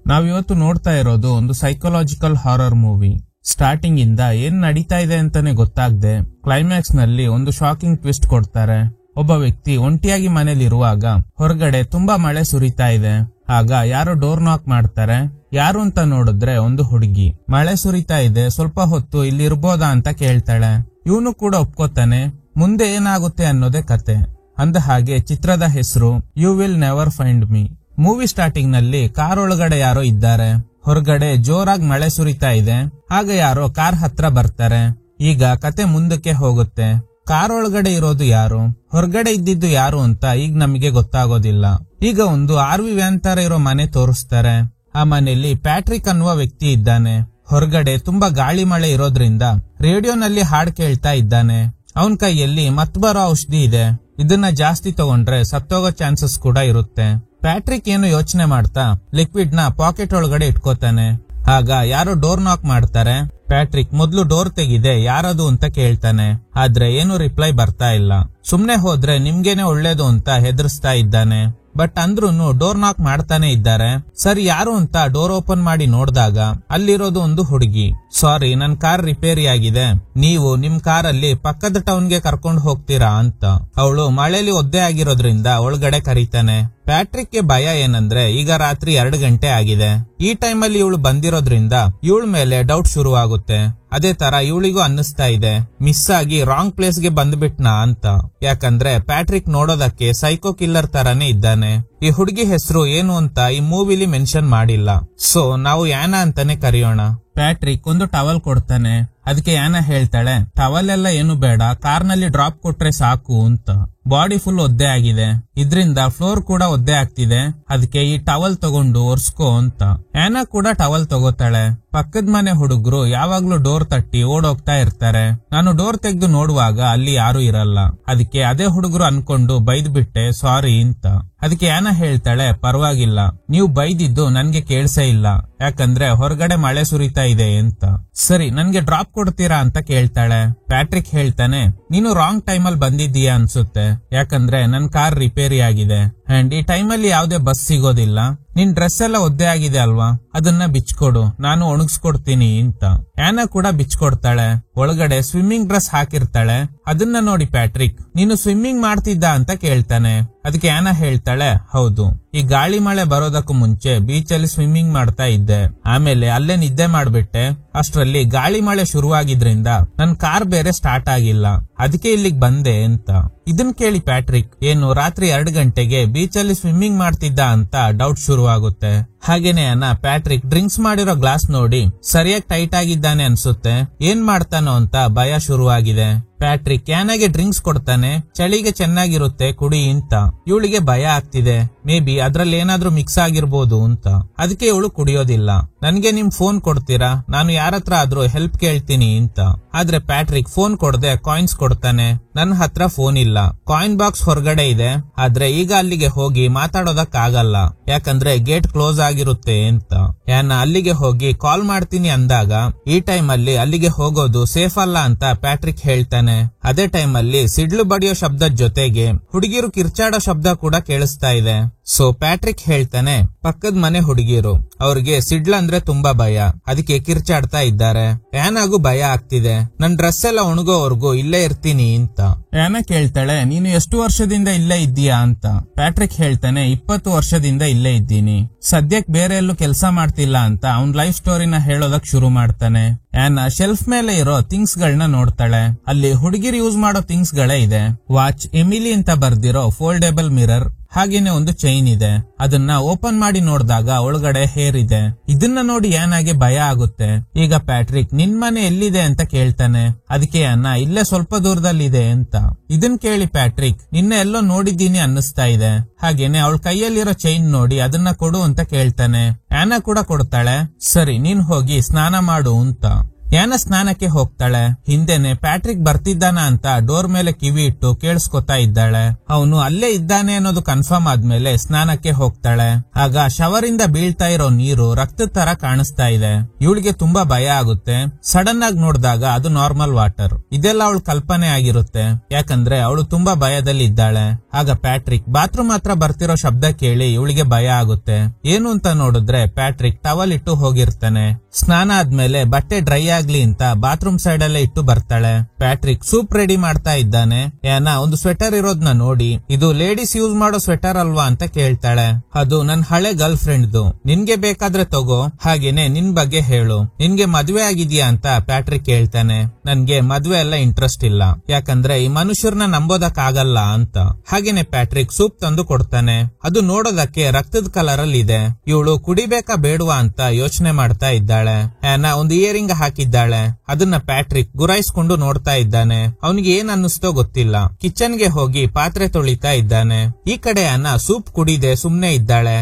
ನಾವಿವತ್ತು ನೋಡ್ತಾ ಇರೋದು ಒಂದು ಸೈಕಲಾಜಿಕಲ್ ಹಾರರ್ ಮೂವಿ. ಸ್ಟಾರ್ಟಿಂಗ್ ಇಂದ ಏನ್ ನಡೀತಾ ಇದೆ ಅಂತಾನೆ ಗೊತ್ತಾಗದೆ ಕ್ಲೈಮ್ಯಾಕ್ಸ್ ನಲ್ಲಿ ಒಂದು ಶಾಕಿಂಗ್ ಟ್ವಿಸ್ಟ್ ಕೊಡ್ತಾರೆ. ಒಬ್ಬ ವ್ಯಕ್ತಿ ಒಂಟಿಯಾಗಿ ಮನೇಲಿರುವಾಗ ಹೊರಗಡೆ ತುಂಬಾ ಮಳೆ ಸುರಿತಾ ಇದೆ. ಆಗ ಯಾರೋ ಡೋರ್ ನಾಕ್ ಮಾಡ್ತಾರೆ. ಯಾರು ಅಂತ ನೋಡಿದ್ರೆ ಒಂದು ಹುಡುಗಿ. ಮಳೆ ಸುರಿತಾ ಇದೆ, ಸ್ವಲ್ಪ ಹೊತ್ತು ಇಲ್ಲಿ ಇರ್ಬೋದಾ ಅಂತ ಕೇಳ್ತಾಳೆ. ಇವನು ಕೂಡ ಒಪ್ಕೋತಾನೆ. ಮುಂದೆ ಏನಾಗುತ್ತೆ ಅನ್ನೋದೇ ಕತೆ. ಅಂದ ಹಾಗೆ ಚಿತ್ರದ ಹೆಸರು you will never find me. Movie starting ನಲ್ಲಿ ಕಾರ್ ಒಳಗಡೆ ಯಾರೋ ಇದ್ದಾರೆ. ಹೊರಗಡೆ ಜೋರಾಗಿ ಮಳೆ ಸುರಿತಾ ಇದೆ. ಆಗ ಯಾರೋ ಕಾರ್ ಹತ್ರ ಬರ್ತಾರೆ. ಈಗ ಕತೆ ಮುಂದಕ್ಕೆ ಹೋಗುತ್ತೆ. ಕಾರ್ ಒಳಗಡೆ ಇರೋದು ಯಾರು, ಹೊರಗಡೆ ಇದ್ದಿದ್ದು ಯಾರು ಅಂತ ಈಗ ನಮಗೆ ಗೊತ್ತಾಗೋದಿಲ್ಲ. ಈಗ ಒಂದು RV ವ್ಯಾನ್ ತರ ಇರೋ ಮನೆ ತೋರಿಸ್ತಾರೆ. ಆ ಮನೆಯಲ್ಲಿ ಪ್ಯಾಟ್ರಿಕ್ ಅನ್ನುವ ವ್ಯಕ್ತಿ ಇದ್ದಾನೆ. ಹೊರಗಡೆ ತುಂಬಾ ಗಾಳಿ ಮಳೆ ಇರೋದ್ರಿಂದ ರೇಡಿಯೋನಲ್ಲಿ ಹಾಡ್ ಕೇಳ್ತಾ ಇದ್ದಾನೆ. ಅವನ್ ಕೈಯಲ್ಲಿ ಮತ್ ಬರೋ ಔಷಧಿ ಇದೆ. ಇದನ್ನ ಜಾಸ್ತಿ ತಗೊಂಡ್ರೆ ಸತ್ತೋಗೋ ಚಾನ್ಸಸ್ ಕೂಡ ಇರುತ್ತೆ. ಪ್ಯಾಟ್ರಿಕ್ ಏನು ಯೋಚನೆ ಮಾಡ್ತಾ ಲಿಕ್ವಿಡ್ ನ ಪಾಕೆಟ್ ಒಳಗಡೆ ಇಟ್ಕೋತಾನೆ. ಆಗ ಯಾರೋ ಡೋರ್ ನಾಕ್ ಮಾಡ್ತಾರೆ. ಪ್ಯಾಟ್ರಿಕ್ ಮೊದ್ಲು ಡೋರ್ ತೆಗಿದೆ, ಯಾರದು ಅಂತ ಕೇಳ್ತಾನೆ. ಆದ್ರೆ ಏನು ರಿಪ್ಲೈ ಬರ್ತಾ ಇಲ್ಲ. ಸುಮ್ನೆ ಹೋದ್ರೆ ನಿಮ್ಗೇನೆ ಒಳ್ಳೇದು ಅಂತ ಹೆದರ್ಸ್ತಾ ಇದ್ದಾನೆ. ಬಟ್ ಅಂದ್ರೂನು ಡೋರ್ ನಾಕ್ ಮಾಡ್ತಾನೆ ಇದ್ದಾರೆ. ಸರಿ ಯಾರು ಅಂತ ಡೋರ್ ಓಪನ್ ಮಾಡಿ ನೋಡಿದಾಗ ಅಲ್ಲಿರೋದು ಒಂದು ಹುಡುಗಿ. ಸಾರಿ, ನನ್ ಕಾರ್ ರಿಪೇರಿ ಆಗಿದೆ, ನೀವು ನಿಮ್ ಕಾರಲ್ಲಿ ಪಕ್ಕದ ಟೌನ್ಗೆ ಕರ್ಕೊಂಡು ಹೋಗ್ತೀರಾ ಅಂತ. ಅವಳು ಮಳೆಯಲ್ಲಿ ಒದ್ದೆ ಆಗಿರೋದ್ರಿಂದ ಒಳಗಡೆ ಕರೀತಾನೆ. ಪ್ಯಾಟ್ರಿಕ್ ಗೆ ಭಯ ಏನಂದ್ರೆ ಈಗ ರಾತ್ರಿ 2 ಗಂಟೆ ಆಗಿದೆ. ಈ ಟೈಮಲ್ಲಿ ಇವಳು ಬಂದಿರೋದ್ರಿಂದ ಇವಳ ಮೇಲೆ ಡೌಟ್ ಶುರುವಾಗುತ್ತೆ. ಅದೇ ತರ ಇವಳಿಗೂ ಅನ್ನಿಸ್ತಾ ಇದೆ, ಮಿಸ್ ಆಗಿ ರಾಂಗ್ ಪ್ಲೇಸ್ ಗೆ ಬಂದ್ಬಿಟ್ನಾ ಅಂತ. ಯಾಕಂದ್ರೆ ಪ್ಯಾಟ್ರಿಕ್ ನೋಡೋದಕ್ಕೆ ಸೈಕೋ ಕಿಲ್ಲರ್ ತರಾನೇ ಇದ್ದಾನೆ. ಈ ಹುಡುಗಿ ಹೆಸರು ಏನು ಅಂತ ಈ ಮೂವಿಲಿ ಮೆನ್ಷನ್ ಮಾಡಿಲ್ಲ. ಸೊ ನಾವು ಯಾನಾ ಅಂತಾನೆ ಕರೆಯೋಣ. ಪ್ಯಾಟ್ರಿಕ್ ಒಂದು ಟವಲ್ ಕೊಡ್ತಾನೆ. ಅದಕ್ಕೆ ಯಾನಾ ಹೇಳ್ತಾಳೆ, ಟವಲ್ ಎಲ್ಲ ಏನು ಬೇಡ, ಕಾರ್ನಲ್ಲಿ ಡ್ರಾಪ್ ಕೊಟ್ರೆ ಸಾಕು ಅಂತ. ಬಾಡಿ ಫುಲ್ ಒದ್ದೆ ಆಗಿದೆ, ಇದ್ರಿಂದ ಫ್ಲೋರ್ ಕೂಡ ಒದ್ದೆ ಆಗ್ತಿದೆ. ಅದಕ್ಕೆ ಈ ಟವಲ್ ತಗೊಂಡು ಒರ್ಸ್ಕೋ ಅಂತ. ಯಾನಾ ಕೂಡ ಟವಲ್ ತಗೋತಾಳೆ. ಪಕ್ಕದ ಮನೆ ಹುಡುಗರು ಯಾವಾಗ್ಲೂ ಡೋರ್ ತಟ್ಟಿ ಓಡೋಗ್ತಾ ಇರ್ತಾರೆ. ನಾನು ಡೋರ್ ತೆಗೆದು ನೋಡುವಾಗ ಅಲ್ಲಿ ಯಾರು ಇರಲ್ಲ. ಅದಕ್ಕೆ ಅದೇ ಹುಡುಗರು ಅನ್ಕೊಂಡು ಬೈದ್ ಬಿಟ್ಟೆ, ಸಾರಿ ಅಂತ. ಅದಕ್ಕೆ ಯಾನಾ ಹೇಳ್ತಾಳೆ, ಪರವಾಗಿಲ್ಲ, ನೀವು ಬೈದಿದ್ದು ನನ್ಗೆ ಕೇಳ್ಸೇ ಇಲ್ಲ, ಯಾಕಂದ್ರೆ ಹೊರಗಡೆ ಮಳೆ ಸುರಿತಾ ಇದೆ ಅಂತ. ಸರಿ, ನನ್ಗೆ ಡ್ರಾಪ್ ಕೊಡ್ತೀರಾ ಅಂತ ಕೇಳ್ತಾಳೆ. ಪ್ಯಾಟ್ರಿಕ್ ಹೇಳ್ತಾನೆ, ನೀನು ರಾಂಗ್ ಟೈಮಲ್ಲಿ ಬಂದಿದ್ದೀಯಾ ಅನ್ಸುತ್ತೆ, ಯಾಕಂದ್ರೆ ನನ್ ಕಾರ್ ರಿಪೇರಿ ಆಗಿದೆ ಅಂಡ್ ಈ ಟೈಮಲ್ಲಿ ಯಾವ್ದೇ ಬಸ್ ಸಿಗೋದಿಲ್ಲ. ನಿನ್ ಡ್ರೆಸ್ ಎಲ್ಲ ಒದ್ದೆ ಆಗಿದೆ ಅಲ್ವಾ, ಅದನ್ನ ಬಿಚ್ಕೊಡು, ನಾನು ಒಣಗಿಸ್ಕೊಡ್ತೀನಿ ಅಂತ. ಯಾನಾ ಕೂಡ ಬಿಚ್ಕೊಡ್ತಾಳೆ. ಒಳಗಡೆ ಸ್ವಿಮ್ಮಿಂಗ್ ಡ್ರೆಸ್ ಹಾಕಿರ್ತಾಳೆ. ಅದನ್ನ ನೋಡಿ ಪ್ಯಾಟ್ರಿಕ್, ನೀನು ಸ್ವಿಮ್ಮಿಂಗ್ ಮಾಡ್ತಿದ್ದ ಅಂತ ಕೇಳ್ತಾನೆ. ಅದಕ್ಕೆ ಯಾನಾ ಹೇಳ್ತಾಳೆ, ಹೌದು, ಈ ಗಾಳಿ ಮಳೆ ಬರೋದಕ್ಕೂ ಮುಂಚೆ ಬೀಚಲ್ಲಿ ಸ್ವಿಮ್ಮಿಂಗ್ ಮಾಡ್ತಾ ಇದ್ದೆ. ಆಮೇಲೆ ಅಲ್ಲೇ ನಿದ್ದೆ ಮಾಡ್ಬಿಟ್ಟೆ. ಅಷ್ಟರಲ್ಲಿ ಗಾಳಿ ಮಳೆ ಶುರುವಾಗಿದ್ರಿಂದ ನನ್ ಕಾರ್ ಬೇರೆ ಸ್ಟಾರ್ಟ್ ಆಗಿಲ್ಲ, ಅದಕ್ಕೆ ಇಲ್ಲಿಗೆ ಬಂದೆ ಅಂತ. ಇದನ್ ಕೇಳಿ ಪ್ಯಾಟ್ರಿಕ್, ಏನು ರಾತ್ರಿ 2 ಗಂಟೆಗೆ ಬೀಚಲ್ಲಿ ಸ್ವಿಮ್ಮಿಂಗ್ ಮಾಡ್ತಿದ್ದ ಅಂತ ಡೌಟ್ ಶುರುವಾಗುತ್ತೆ. ಹಾಗೇನೆ ಪ್ಯಾಟ್ರಿಕ್ ಡ್ರಿಂಕ್ಸ್ ಮಾಡಿರೋ ಗ್ಲಾಸ್ ನೋಡಿ ಸರಿಯಾಗಿ ಟೈಟ್ ಆಗಿದ್ದಾನೆ ಅನ್ಸುತ್ತೆ. ಏನ್ ಮಾಡ್ತಾನೋ ಅಂತ ಭಯ ಶುರುವಾಗಿದೆ. ಪ್ಯಾಟ್ರಿಕ್ ಯಾನಾಗೆ ಡ್ರಿಂಕ್ಸ್ ಕೊಡ್ತಾನೆ. ಚಳಿಗೆ ಚೆನ್ನಾಗಿರುತ್ತೆ, ಕುಡಿ ಅಂತ. ಇವಳಿಗೆ ಭಯ ಆಗ್ತಿದೆ, ಮೇ ಬಿ ಅದ್ರಲ್ಲಿ ಏನಾದ್ರೂ ಮಿಕ್ಸ್ ಆಗಿರ್ಬೋದು ಅಂತ. ಅದಕ್ಕೆ ಇವಳು ಕುಡಿಯೋದಿಲ್ಲ. ನನ್ಗೆ ನಿಮ್ ಫೋನ್ ಕೊಡ್ತೀರಾ, ನಾನು ಯಾರತ್ರ ಆದ್ರೂ ಹೆಲ್ಪ್ ಕೇಳ್ತೀನಿ ಅಂತ. ಆದ್ರೆ ಪ್ಯಾಟ್ರಿಕ್ ಫೋನ್ ಕೊಡದೆ ಕಾಯಿನ್ಸ್ ಕೊಡ್ತಾನೆ. ನನ್ನ ಹತ್ರ ಫೋನ್ ಇಲ್ಲ, ಕಾಯಿನ್ ಬಾಕ್ಸ್ ಹೊರಗಡೆ ಇದೆ, ಆದ್ರೆ ಈಗ ಅಲ್ಲಿಗೆ ಹೋಗಿ ಮಾತಾಡೋದಕ್ಕಾಗಲ್ಲ, ಯಾಕಂದ್ರೆ ಗೇಟ್ ಕ್ಲೋಸ್ ಆಗಿರುತ್ತೆ ಅಂತ. ಯಾನ ಅಲ್ಲಿಗೆ ಹೋಗಿ ಕಾಲ್ ಮಾಡ್ತೀನಿ ಅಂದಾಗ ಈ ಟೈಮ್ ಅಲ್ಲಿ ಅಲ್ಲಿಗೆ ಹೋಗೋದು ಸೇಫ್ ಅಲ್ಲ ಅಂತ ಪ್ಯಾಟ್ರಿಕ್ ಹೇಳ್ತಾನೆ. ಅದೇ ಟೈಮ್ ಅಲ್ಲಿ ಸಿಡ್ಲು ಬಡಿಯೋ ಶಬ್ದದ ಜೊತೆಗೆ ಹುಡುಗಿರು ಕಿರ್ಚಾಡೋ ಶಬ್ದ ಕೂಡ ಕೇಳಿಸ್ತಾ ಇದೆ. ಸೊ ಪ್ಯಾಟ್ರಿಕ್ ಹೇಳ್ತಾನೆ, ಪಕ್ಕದ ಮನೆ ಹುಡುಗಿರು, ಅವ್ರಿಗೆ ಸಿಡ್ಲಂದ್ರೆ ತುಂಬಾ ಭಯ, ಅದಕ್ಕೆ ಕಿರ್ಚಾಡ್ತಾ ಇದ್ದಾರೆ. ಯಾನಾಗೂ ಭಯ ಆಗ್ತಿದೆ, ನನ್ ಡ್ರೆಸ್ ಎಲ್ಲ ಒಣಗೋವರ್ಗೂ ಇಲ್ಲೇ ಇರ್ತೀನಿ ಅಂತ. ಯಾನ ಕೇಳ್ತಾಳೆ, ನೀನು ಎಷ್ಟು ವರ್ಷದಿಂದ ಇಲ್ಲೇ ಇದ್ದೀಯಾ ಅಂತ. ಪ್ಯಾಟ್ರಿಕ್ ಹೇಳ್ತಾನೆ, 20 ವರ್ಷದಿಂದ ಇಲ್ಲೇ ಇದ್ದೀನಿ, ಸದ್ಯಕ್ ಬೇರೆ ಎಲ್ಲೂ ಕೆಲಸ ಮಾಡ್ತಿಲ್ಲ ಅಂತ ಅವ್ನ್ ಲೈಫ್ ಸ್ಟೋರಿನ ಹೇಳೋದಕ್ ಶುರು ಮಾಡ್ತಾನೆ. ಯಾನ ಶೆಲ್ಫ್ ಮೇಲೆ ಇರೋ ಥಿಂಗ್ಸ್ ಗಳನ್ನ ನೋಡ್ತಾಳೆ. ಅಲ್ಲಿ ಹುಡುಗಿರು ಯೂಸ್ ಮಾಡೋ ಥಿಂಗ್ಸ್ ಗಳೇ ಇದೆ. ವಾಚ್, ಎಮಿಲಿ ಅಂತ ಬರ್ದಿರೋ ಫೋಲ್ಡೇಬಲ್ ಮಿರರ್, ಹಾಗೇನೆ ಒಂದು ಚೈನ್ ಇದೆ. ಅದನ್ನ ಓಪನ್ ಮಾಡಿ ನೋಡಿದಾಗ ಒಳಗಡೆ ಹೇರ್ ಇದೆ. ಇದನ್ನ ನೋಡಿ ಯಾನಾಗೆ ಭಯ ಆಗುತ್ತೆ. ಈಗ ಪ್ಯಾಟ್ರಿಕ್, ನಿನ್ ಮನೆ ಎಲ್ಲಿದೆ ಅಂತ ಕೇಳ್ತಾನೆ. ಅದಕ್ಕೆ ಯಾನ, ಇಲ್ಲೇ ಸ್ವಲ್ಪ ದೂರದಲ್ಲಿದೆ ಅಂತ. ಇದನ್ ಕೇಳಿ ಪ್ಯಾಟ್ರಿಕ್, ನಿನ್ನೆ ಎಲ್ಲೋ ನೋಡಿದ್ದೀನಿ ಅನ್ನಿಸ್ತಾ ಇದೆ. ಹಾಗೇನೆ ಅವಳ ಕೈಯಲ್ಲಿರೋ ಚೈನ್ ನೋಡಿ ಅದನ್ನ ಕೊಡು ಅಂತ ಕೇಳ್ತಾನೆ. ಯಾನ ಕೂಡ ಕೊಡ್ತಾಳೆ. ಸರಿ, ನೀನ್ ಹೋಗಿ ಸ್ನಾನ ಮಾಡು ಅಂತ. ಯಾನ ಸ್ನಾನಕ್ಕೆ ಹೋಗ್ತಾಳೆ. ಹಿಂದೆನೆ ಪ್ಯಾಟ್ರಿಕ್ ಬರ್ತಿದ್ದಾನ ಅಂತ ಡೋರ್ ಮೇಲೆ ಕಿವಿ ಇಟ್ಟು ಕೇಳಿಸ್ಕೊತಾ ಇದ್ದಾಳೆ. ಅವನು ಅಲ್ಲೇ ಇದ್ದಾನೆ ಅನ್ನೋದು ಕನ್ಫರ್ಮ್ ಆದ್ಮೇಲೆ ಸ್ನಾನಕ್ಕೆ ಹೋಗ್ತಾಳೆ. ಆಗ ಶವರ್ ಇಂದ ಬೀಳ್ತಾ ಇರೋ ನೀರು ರಕ್ತದ ತರ ಕಾಣಿಸ್ತಾ ಇದೆ. ಇವಳಿಗೆ ತುಂಬಾ ಭಯ ಆಗುತ್ತೆ. ಸಡನ್ ಆಗಿ ನೋಡಿದಾಗ ಅದು ನಾರ್ಮಲ್ ವಾಟರ್. ಇದೆಲ್ಲ ಅವಳ ಕಲ್ಪನೆ ಆಗಿರುತ್ತೆ, ಯಾಕಂದ್ರೆ ಅವಳು ತುಂಬಾ ಭಯದಲ್ಲಿ ಇದ್ದಾಳೆ. ಆಗ ಪ್ಯಾಟ್ರಿಕ್ ಬಾತ್ರೂಮ್ ಹತ್ರ ಬರ್ತಿರೋ ಶಬ್ದ ಕೇಳಿ ಇವಳಿಗೆ ಭಯ ಆಗುತ್ತೆ. ಏನು ಅಂತ ನೋಡಿದ್ರೆ ಪ್ಯಾಟ್ರಿಕ್ ಟವಲ್ ಇಟ್ಟು ಹೋಗಿರ್ತಾನೆ. ಸ್ನಾನ ಆದ್ಮೇಲೆ ಬಟ್ಟೆ ಡ್ರೈ ಆಗ್ಲಿ ಅಂತ ಬಾತ್ರೂಮ್ ಸೈಡ್ ಅಲ್ಲೇ ಇಟ್ಟು ಬರ್ತಾಳೆ. ಪ್ಯಾಟ್ರಿಕ್ ಸೂಪ್ ರೆಡಿ ಮಾಡ್ತಾ ಇದ್ದಾನೆ. ಯಾನ ಒಂದು ಸ್ವೆಟರ್ ಇರೋದ್ನ ನೋಡಿ ಇದು ಲೇಡೀಸ್ ಯೂಸ್ ಮಾಡೋ ಸ್ವೆಟರ್ ಅಲ್ವಾ ಅಂತ ಕೇಳ್ತಾಳೆ. ಅದು ನನ್ ಹಳೆ ಗರ್ಲ್ ಫ್ರೆಂಡ್ದು, ನಿನ್ಗೆ ಬೇಕಾದ್ರೆ ತಗೋ, ಹಾಗೇನೆ ನಿನ್ ಬಗ್ಗೆ ಹೇಳು. ನಿನ್ಗೆ ಮದ್ವೆ ಆಗಿದ್ಯಾ ಅಂತ ಪ್ಯಾಟ್ರಿಕ್ ಹೇಳ್ತಾನೆ. ನನ್ಗೆ ಮದ್ವೆ ಎಲ್ಲ ಇಂಟ್ರೆಸ್ಟ್ ಇಲ್ಲ, ಯಾಕಂದ್ರೆ ಈ ಮನುಷ್ಯರನ್ನ ನಂಬೋದಕ್ ಆಗಲ್ಲ ಅಂತ. ಹಾಗೇನೆ ಪ್ಯಾಟ್ರಿಕ್ ಸೂಪ್ ತಂದು ಕೊಡ್ತಾನೆ. ಅದು ನೋಡೋದಕ್ಕೆ ರಕ್ತದ ಕಲರ್ ಅಲ್ಲಿ ಇದೆ. ಇವಳು ಕುಡಿಬೇಕಾ ಬೇಡವಾ ಅಂತ ಯೋಚನೆ ಮಾಡ್ತಾ ಇದ್ದಾಳೆ. ಆನ ಒಂದು ಇಯರಿಂಗ್ ಹಾಕಿದ್ದಾಳೆ. ಅದನ್ನ ಪ್ಯಾಟ್ರಿಕ್ ಗುರಾಯಿಸ್ಕೊಂಡು ನೋಡ್ತಾ ಇದ್ದಾನೆ. ಅವನಿಗೆ ಏನ್ ಅನ್ನಿಸ್ತೋ ಗೊತ್ತಿಲ್ಲ. ಕಿಚನ್ ಗೆ ಹೋಗಿ ಪಾತ್ರೆ ತೊಳಿತಾ ಇದ್ದಾನೆ. ಈ ಕಡೆ ಆನ ಸೂಪ್ ಕುಡಿದೆ ಸುಮ್ನೆ ಇದ್ದಾಳೆ.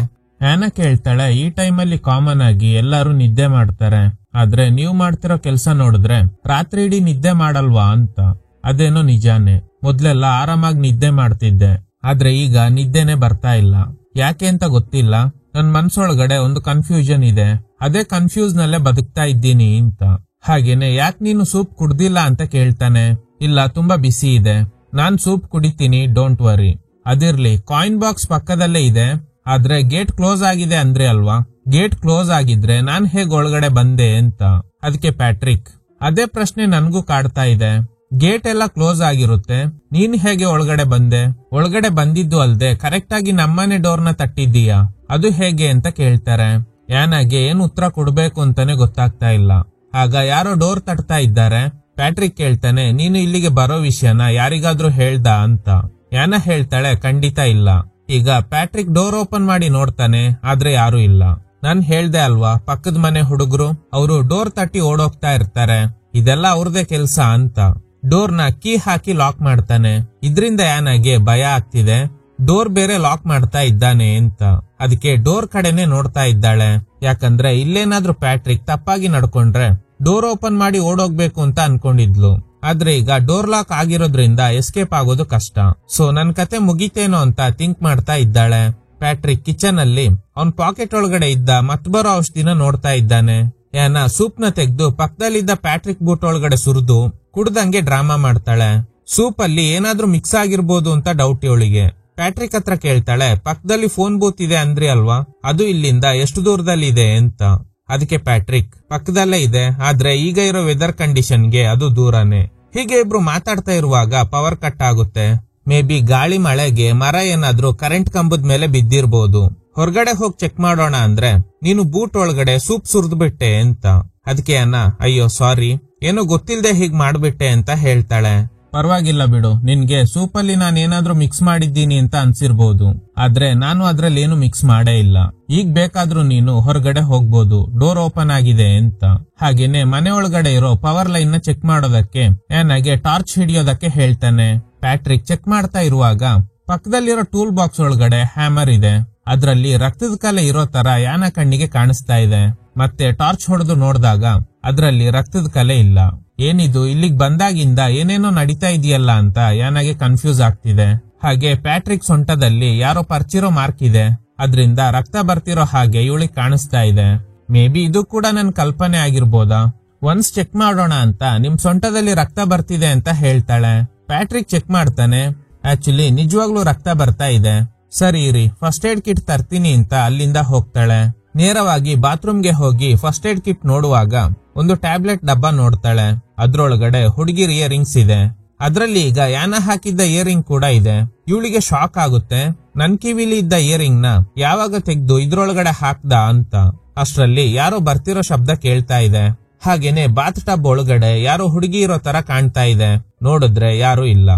ಆನ ಕೇಳ್ತಾಳೆ, ಈ ಟೈಮಲ್ಲಿ ಕಾಮನ್ ಆಗಿ ಎಲ್ಲರೂ ನಿದ್ದೆ ಮಾಡ್ತಾರೆ, ಆದ್ರೆ ನೀವು ಮಾಡ್ತಿರೋ ಕೆಲ್ಸ ನೋಡಿದ್ರೆ ರಾತ್ರಿ ಇಡೀ ನಿದ್ದೆ ಮಾಡಲ್ವಾ ಅಂತ. ಅದೇನೋ ನಿಜಾನೇ. ಮೊದ್ಲೆಲ್ಲ ಆರಾಮಾಗಿ ನಿದ್ದೆ ಮಾಡ್ತಿದ್ದೆ, ಆದ್ರೆ ಈಗ ನಿದ್ದೆನೆ ಬರ್ತಾ ಇಲ್ಲ. ಯಾಕೆ ಅಂತ ಗೊತ್ತಿಲ್ಲ. ನನ್ ಮನ್ಸೊಳಗಡೆ ಒಂದು ಕನ್ಫ್ಯೂಷನ್ ಇದೆ. ಅದೇ ಕನ್ಫ್ಯೂಸ್ ನಲ್ಲೇ ಬದುಕ್ತಾ ಇದ್ದೀನಿ ಅಂತ. ಹಾಗೇನೆ ಯಾಕೆ ನೀನು ಸೂಪ್ ಕುಡ್ದಿಲ್ಲ ಅಂತ ಕೇಳ್ತಾನೆ. ಇಲ್ಲ, ತುಂಬಾ ಬಿಸಿ ಇದೆ, ನಾನ್ ಸೂಪ್ ಕುಡಿತೀನಿ, ಡೋಂಟ್ ವರಿ. ಅದಿರ್ಲಿ, ಕಾಯಿನ್ ಬಾಕ್ಸ್ ಪಕ್ಕದಲ್ಲೇ ಇದೆ, ಆದ್ರೆ ಗೇಟ್ ಕ್ಲೋಸ್ ಆಗಿದೆ ಅಂದ್ರೆ ಅಲ್ವಾ. ಗೇಟ್ ಕ್ಲೋಸ್ ಆಗಿದ್ರೆ ನಾನ್ ಹೇಗ್ ಒಳಗಡೆ ಬಂದೆ ಅಂತ. ಅದಕ್ಕೆ ಪ್ಯಾಟ್ರಿಕ್, ಅದೇ ಪ್ರಶ್ನೆ ನನ್ಗೂ ಕಾಡ್ತಾ ಇದೆ. ಗೇಟ್ ಎಲ್ಲ ಕ್ಲೋಸ್ ಆಗಿರುತ್ತೆ, ನೀನ್ ಹೇಗೆ ಒಳಗಡೆ ಬಂದೆ? ಒಳಗಡೆ ಬಂದಿದ್ದು ಅಲ್ದೆ ಕರೆಕ್ಟ್ ಆಗಿ ನಮ್ಮನೆ ಡೋರ್ನ ತಟ್ಟಿದ್ದೀಯಾ, ಅದು ಹೇಗೆ ಅಂತ ಕೇಳ್ತಾರೆ. ಯಾನಾಗೆ ಏನ್ ಉತ್ತರ ಕೊಡ್ಬೇಕು ಅಂತಾನೆ ಗೊತ್ತಾಗ್ತಾ ಇಲ್ಲ. ಆಗ ಯಾರೋ ಡೋರ್ ತಟ್ತಾ ಇದ್ದಾರೆ. ಪ್ಯಾಟ್ರಿಕ್ ಕೇಳ್ತಾನೆ, ನೀನು ಇಲ್ಲಿಗೆ ಬರೋ ವಿಷಯನ ಯಾರಿಗಾದ್ರೂ ಹೇಳ್ದ ಅಂತ. ಯಾನ ಹೇಳ್ತಾಳೆ, ಖಂಡಿತ ಇಲ್ಲ. ಈಗ ಪ್ಯಾಟ್ರಿಕ್ ಡೋರ್ ಓಪನ್ ಮಾಡಿ ನೋಡ್ತಾನೆ, ಆದ್ರೆ ಯಾರು ಇಲ್ಲ. ನಾನ್ ಹೇಳ್ದೆ ಅಲ್ವಾ, ಪಕ್ಕದ ಮನೆ ಹುಡುಗರು ಅವರು ಡೋರ್ ತಟ್ಟಿ ಓಡೋಗ್ತಾ ಇರ್ತಾರೆ, ಇದೆಲ್ಲ ಅವ್ರದೇ ಕೆಲ್ಸ ಅಂತ. ಡೋರ್ನ ಕೀ ಹಾಕಿ ಲಾಕ್ ಮಾಡ್ತಾನೆ. ಇದ್ರಿಂದ ಯಾನಾಗೆ ಭಯ ಆಗ್ತಿದೆ, ಡೋರ್ ಬೇರೆ ಲಾಕ್ ಮಾಡ್ತಾ ಇದ್ದಾನೆ ಅಂತ. ಅದಕ್ಕೆ ಡೋರ್ ಕಡೆನೆ ನೋಡ್ತಾ ಇದ್ದಾಳೆ. ಯಾಕಂದ್ರೆ ಇಲ್ಲೇನಾದ್ರೂ ಪ್ಯಾಟ್ರಿಕ್ ತಪ್ಪಾಗಿ ನಡ್ಕೊಂಡ್ರೆ ಡೋರ್ ಓಪನ್ ಮಾಡಿ ಓಡೋಗ್ಬೇಕು ಅಂತ ಅನ್ಕೊಂಡಿದ್ಲು. ಆದ್ರೆ ಈಗ ಡೋರ್ ಲಾಕ್ ಆಗಿರೋದ್ರಿಂದ ಎಸ್ಕೇಪ್ ಆಗೋದು ಕಷ್ಟ. ಸೊ ನನ್ ಕತೆ ಮುಗಿತೇನೋ ಅಂತ ಥಿಂಕ್ ಮಾಡ್ತಾ ಇದ್ದಾಳೆ. ಪ್ಯಾಟ್ರಿಕ್ ಕಿಚನ್ ಅಲ್ಲಿ ಅವನ್ ಪಾಕೆಟ್ ಒಳಗಡೆ ಇದ್ದ ಮತ್ಬರೋ ಔಷಧಿನ ನೋಡ್ತಾ ಇದ್ದಾನೆ. ಯಾನ ಸೂಪ್ ನ ತೆಗೆದು ಪಕ್ಕದಲ್ಲಿದ್ದ ಪ್ಯಾಟ್ರಿಕ್ ಬೂಟ್ ಒಳಗಡೆ ಸುರಿದು ಕುಡ್ದಂಗೆ ಡ್ರಾಮಾ ಮಾಡ್ತಾಳೆ. ಸೂಪ್ ಅಲ್ಲಿ ಏನಾದ್ರೂ ಮಿಕ್ಸ್ ಆಗಿರ್ಬೋದು ಅಂತ ಡೌಟ್ ಇವಳಿಗೆ. ಪ್ಯಾಟ್ರಿಕ್ ಹತ್ರ ಕೇಳ್ತಾಳೆ, ಪಕ್ಕದಲ್ಲಿ ಫೋನ್ ಬೂತ್ ಇದೆ ಅಂದ್ರಿ ಅಲ್ವಾ, ಅದು ಇಲ್ಲಿಂದ ಎಷ್ಟು ದೂರದಲ್ಲಿ ಇದೆ ಅಂತ. ಅದಕ್ಕೆ ಪ್ಯಾಟ್ರಿಕ್, ಪಕ್ಕದಲ್ಲೇ ಇದೆ, ಆದ್ರೆ ಈಗ ಇರೋ ವೆದರ್ ಕಂಡೀಷನ್ಗೆ ಅದು ದೂರನೇ. ಹೀಗೆ ಇಬ್ರು ಮಾತಾಡ್ತಾ ಇರುವಾಗ ಪವರ್ ಕಟ್ ಆಗುತ್ತೆ. ಮೇ ಬಿ ಗಾಳಿ ಮಳೆಗೆ ಮರ ಏನಾದ್ರೂ ಕರೆಂಟ್ ಕಂಬದ ಮೇಲೆ ಬಿದ್ದಿರ್ಬೋದು. ಹೊರಗಡೆ ಹೋಗಿ ಚೆಕ್ ಮಾಡೋಣ ಅಂದ್ರೆ ನೀನು ಬೂಟ್ ಒಳಗಡೆ ಸೂಪ್ ಸುರಿದ್ಬಿಟ್ಟೆ ಅಂತ. ಅದಕ್ಕೆ ಅನ್ನ, ಅಯ್ಯೋ ಸಾರಿ, ಏನೋ ಗೊತ್ತಿಲ್ದೆ ಹೀಗ್ ಮಾಡ್ಬಿಟ್ಟೆ ಅಂತ ಹೇಳ್ತಾಳೆ. ಪರವಾಗಿಲ್ಲ ಬಿಡು, ನಿನ್ಗೆ ಸೂಪಲ್ಲಿ ನಾನು ಏನಾದ್ರೂ ಮಿಕ್ಸ್ ಮಾಡಿದ್ದೀನಿ ಅಂತ ಅನ್ಸಿರ್ಬೋದು, ಆದ್ರೆ ನಾನು ಅದ್ರಲ್ಲಿ ಏನು ಮಿಕ್ಸ್ ಮಾಡೇ ಇಲ್ಲ. ಈಗ ಬೇಕಾದ್ರೂ ನೀನು ಹೊರಗಡೆ ಹೋಗ್ಬೋದು, ಡೋರ್ ಓಪನ್ ಆಗಿದೆ ಅಂತ. ಹಾಗೇನೆ ಮನೆ ಒಳಗಡೆ ಇರೋ ಪವರ್ ಲೈನ್ ನ ಚೆಕ್ ಮಾಡೋದಕ್ಕೆ ಏನಾಗೆ ಟಾರ್ಚ್ ಹಿಡಿಯೋದಕ್ಕೆ ಹೇಳ್ತಾನೆ. ಪ್ಯಾಟ್ರಿಕ್ ಚೆಕ್ ಮಾಡ್ತಾ ಇರುವಾಗ ಪಕ್ಕದಲ್ಲಿರೋ ಟೂಲ್ ಬಾಕ್ಸ್ ಒಳಗಡೆ ಹ್ಯಾಮರ್ ಇದೆ. ಅದ್ರಲ್ಲಿ ರಕ್ತದ ಕಲೆ ಇರೋ ತರ ಯಾನ ಕಣ್ಣಿಗೆ ಕಾಣಿಸ್ತಾ ಇದೆ. ಮತ್ತೆ ಟಾರ್ಚ್ ಹೊಡೆದು ನೋಡಿದಾಗ ಅದ್ರಲ್ಲಿ ರಕ್ತದ ಕಲೆ ಇಲ್ಲ. ಏನಿದು, ಇಲ್ಲಿಗೆ ಬಂದಾಗಿಂದ ಏನೇನೋ ನಡೀತಾ ಇದೆಯಲ್ಲ ಅಂತ ಯಾನಾಗೆ ಕನ್ಫ್ಯೂಸ್ ಆಗ್ತಿದೆ. ಹಾಗೆ ಪ್ಯಾಟ್ರಿಕ್ ಸೊಂಟದಲ್ಲಿ ಯಾರೋ ಪರ್ಚಿರೋ ಮಾರ್ಕ್ ಇದೆ, ಅದ್ರಿಂದ ರಕ್ತ ಬರ್ತಿರೋ ಹಾಗೆ ಇವಳಿಗೆ ಕಾಣಿಸ್ತಾ ಇದೆ. ಮೇ ಬಿ ಇದು ಕೂಡ ನನ್ ಕಲ್ಪನೆ ಆಗಿರ್ಬೋದಾ, ಒನ್ಸ್ ಚೆಕ್ ಮಾಡೋಣ ಅಂತ ನಿಮ್ ಸೊಂಟದಲ್ಲಿ ರಕ್ತ ಬರ್ತಿದೆ ಅಂತ ಹೇಳ್ತಾಳೆ. ಪ್ಯಾಟ್ರಿಕ್ ಚೆಕ್ ಮಾಡ್ತಾನೆ, ಆಕ್ಚುಲಿ ನಿಜವಾಗ್ಲೂ ರಕ್ತ ಬರ್ತಾ ಇದೆ. ಸರಿ ಇರಿ, ಫಸ್ಟ್ ಏಡ್ ಕಿಟ್ ತರ್ತೀನಿ ಅಂತ ಅಲ್ಲಿಂದ ಹೋಗ್ತಾಳೆ. ನೇರವಾಗಿ ಬಾತ್ರೂಮ್ಗೆ ಹೋಗಿ ಫಸ್ಟ್ ಏಡ್ ಕಿಟ್ ನೋಡುವಾಗ ಒಂದು ಟ್ಯಾಬ್ಲೆಟ್ ಡಬ್ಬ ನೋಡ್ತಾಳೆ. ಅದ್ರೊಳಗಡೆ ಹುಡುಗಿರ್ ಇಯರಿಂಗ್ಸ್ ಇದೆ. ಅದ್ರಲ್ಲಿ ಈಗ ಯಾನ ಹಾಕಿದ್ದ ಇಯರಿಂಗ್ ಕೂಡ ಇದೆ. ಇವಳಿಗೆ ಶಾಕ್ ಆಗುತ್ತೆ, ನನ್ ಕಿವಿಲಿ ಇದ್ದ ಇಯರಿಂಗ್ ನ ಯಾವಾಗ ತೆಗ್ದು ಇದ್ರೊಳಗಡೆ ಹಾಕ್ದ ಅಂತ. ಅಷ್ಟ್ರಲ್ಲಿ ಯಾರೋ ಬರ್ತಿರೋ ಶಬ್ದ ಕೇಳ್ತಾ ಇದೆ. ಹಾಗೇನೆ ಬಾತ್ ಟಬ್ ಒಳಗಡೆ ಯಾರೋ ಹುಡುಗಿ ಇರೋ ತರ ಕಾಣ್ತಾ ಇದೆ. ನೋಡಿದ್ರೆ ಯಾರು ಇಲ್ಲ.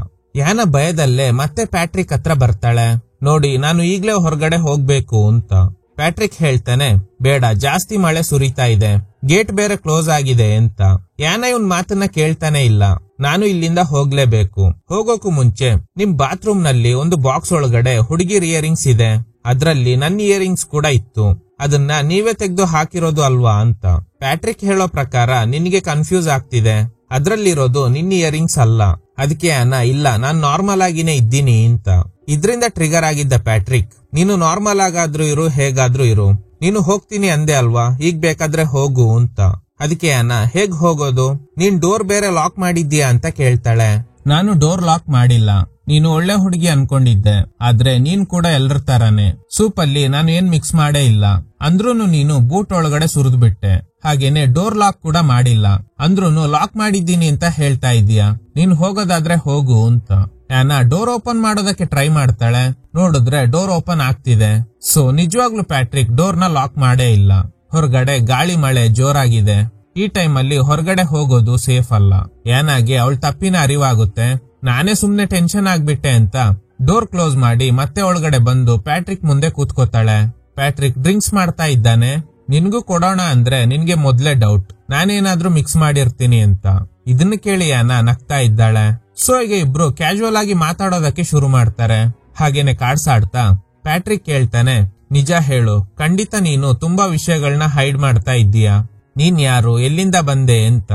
ಯಾನ ಭಯದಲ್ಲೇ ಮತ್ತೆ ಪ್ಯಾಟ್ರಿಕ್ ಹತ್ರ ಬರ್ತಾಳೆ. ನೋಡಿ, ನಾನು ಈಗ್ಲೇ ಹೊರಗಡೆ ಹೋಗ್ಬೇಕು ಅಂತ. ಪ್ಯಾಟ್ರಿಕ್ ಹೇಳ್ತಾನೆ, ಬೇಡ, ಜಾಸ್ತಿ ಮಳೆ ಸುರಿತಾ ಇದೆ, ಗೇಟ್ ಬೇರೆ ಕ್ಲೋಸ್ ಆಗಿದೆ ಅಂತ. ಯಾನ ಇವನ್ ಮಾತನ್ನ ಕೇಳ್ತಾನೆ ಇಲ್ಲ. ನಾನು ಇಲ್ಲಿಂದ ಹೋಗ್ಲೇಬೇಕು. ಹೋಗೋಕು ಮುಂಚೆ ನಿಮ್ ಬಾತ್ರೂಮ್ ನಲ್ಲಿ ಒಂದು ಬಾಕ್ಸ್ ಒಳಗಡೆ ಹುಡುಗಿರ್ ಇಯರಿಂಗ್ಸ್ ಇದೆ, ಅದ್ರಲ್ಲಿ ನನ್ನ ಇಯರಿಂಗ್ಸ್ ಕೂಡ ಇತ್ತು, ಅದನ್ನ ನೀವೇ ತೆಗೆದು ಹಾಕಿರೋದು ಅಲ್ವಾ ಅಂತ. ಪ್ಯಾಟ್ರಿಕ್ ಹೇಳೋ ಪ್ರಕಾರ ನಿನ್ಗೆ ಕನ್ಫ್ಯೂಸ್ ಆಗ್ತಿದೆ, ಅದ್ರಲ್ಲಿರೋದು ನಿನ್ನ ಇಯರಿಂಗ್ಸ್ ಅಲ್ಲ. ಅದಕ್ಕೆ ಆನಾ ಇಲ್ಲ, ನಾನ್ ನಾರ್ಮಲ್ ಆಗಿನೇ ಇದ್ದೀನಿ ಅಂತ. ಇದ್ರಿಂದ ಟ್ರಿಗರ್ ಆಗಿದ್ದ ಪ್ಯಾಟ್ರಿಕ್, ನೀನು ನಾರ್ಮಲ್ ಆಗಾದ್ರೂ ಇರು, ಹೇಗಾದ್ರೂ ಇರು, ನೀನು ಹೋಗ್ತೀನಿ ಅಂದೆ ಅಲ್ವಾ, ಈಗ ಬೇಕಾದ್ರೆ ಹೋಗು ಅಂತ. ಅದಕ್ಕೆ ಆನಾ ಹೇಗ್ ಹೋಗೋದು, ನೀನ್ ಡೋರ್ ಬೇರೆ ಲಾಕ್ ಮಾಡಿದ್ಯಾ ಅಂತ ಕೇಳ್ತಾಳೆ. ನಾನು ಡೋರ್ ಲಾಕ್ ಮಾಡಿಲ್ಲ, ನೀನು ಒಳ್ಳೆ ಹುಡುಗಿ ಅನ್ಕೊಂಡಿದ್ದೆ, ಆದ್ರೆ ನೀನ್ ಕೂಡ ಎಲ್ರ ತರಾನೆ. ಸೂಪ್ ಅಲ್ಲಿ ನಾನು ಏನ್ ಮಿಕ್ಸ್ ಮಾಡೇ ಇಲ್ಲ, ಅಂದ್ರೂನು ನೀನು ಬೂಟ್ ಒಳಗಡೆ ಸುರಿದು ಬಿಟ್ಟೆ. ಹಾಗೇನೆ ಡೋರ್ ಲಾಕ್ ಕೂಡ ಮಾಡಿಲ್ಲ, ಅಂದ್ರೂನು ಲಾಕ್ ಮಾಡಿದ್ದೀನಿ ಅಂತ ಹೇಳ್ತಾ ಇದೀಯಾ. ನೀನ್ ಹೋಗೋದಾದ್ರೆ ಹೋಗು ಅಂತ. ಆನಾ ಡೋರ್ ಓಪನ್ ಮಾಡೋದಕ್ಕೆ ಟ್ರೈ ಮಾಡ್ತಾಳೆ, ನೋಡಿದ್ರೆ ಡೋರ್ ಓಪನ್ ಆಗ್ತಿದೆ. ಸೊ ನಿಜವಾಗ್ಲೂ ಪ್ಯಾಟ್ರಿಕ್ ಡೋರ್ ನ ಲಾಕ್ ಮಾಡೇ ಇಲ್ಲ. ಹೊರಗಡೆ ಗಾಳಿ ಮಳೆ ಜೋರಾಗಿದೆ. ಈ ಟೈಮ್ ಅಲ್ಲಿ ಹೊರಗಡೆ ಹೋಗೋದು ಸೇಫ್ ಅಲ್ಲ. ಆನಾಗೆ ಅವಳ ತಪ್ಪಿನ ಅರಿವಾಗುತ್ತೆ. ನಾನೇ ಸುಮ್ನೆ ಟೆನ್ಷನ್ ಆಗ್ಬಿಟ್ಟೆ ಅಂತ ಡೋರ್ ಕ್ಲೋಸ್ ಮಾಡಿ ಮತ್ತೆ ಒಳಗಡೆ ಬಂದು ಪ್ಯಾಟ್ರಿಕ್ ಮುಂದೆ ಕೂತ್ಕೋತಾಳೆ. ಪ್ಯಾಟ್ರಿಕ್ ಡ್ರಿಂಕ್ಸ್ ಮಾಡ್ತಾ ಇದ್ದಾನೆ. ನಿನ್ಗೂ ಕೊಡೋಣ ಅಂದ್ರೆ ನಿನ್ಗೆ ಮೊದ್ಲೇ ಡೌಟ್, ನಾನೇನಾದ್ರೂ ಮಿಕ್ಸ್ ಮಾಡಿರ್ತೀನಿ ಅಂತ. ಇದನ್ನ ಕೇಳಿ ಆನಾ ನಗ್ತಾ ಇದ್ದಾಳೆ. ಸೊ ಈಗ ಇಬ್ರು ಕ್ಯಾಶುವಲ್ ಆಗಿ ಮಾತಾಡೋದಕ್ಕೆ ಶುರು ಮಾಡ್ತಾರೆ. ಹಾಗೇನೆ ಕಾರ್ಡ್ಸ್ ಆಡ್ತಾ ಪ್ಯಾಟ್ರಿಕ್ ಕೇಳ್ತಾನೆ, ನಿಜ ಹೇಳು, ಖಂಡಿತ ನೀನು ತುಂಬಾ ವಿಷಯಗಳನ್ನ ಹೈಡ್ ಮಾಡ್ತಾ ಇದ್ದೀಯಾ, ನೀನ್ ಯಾರು, ಎಲ್ಲಿಂದ ಬಂದೆ ಅಂತ.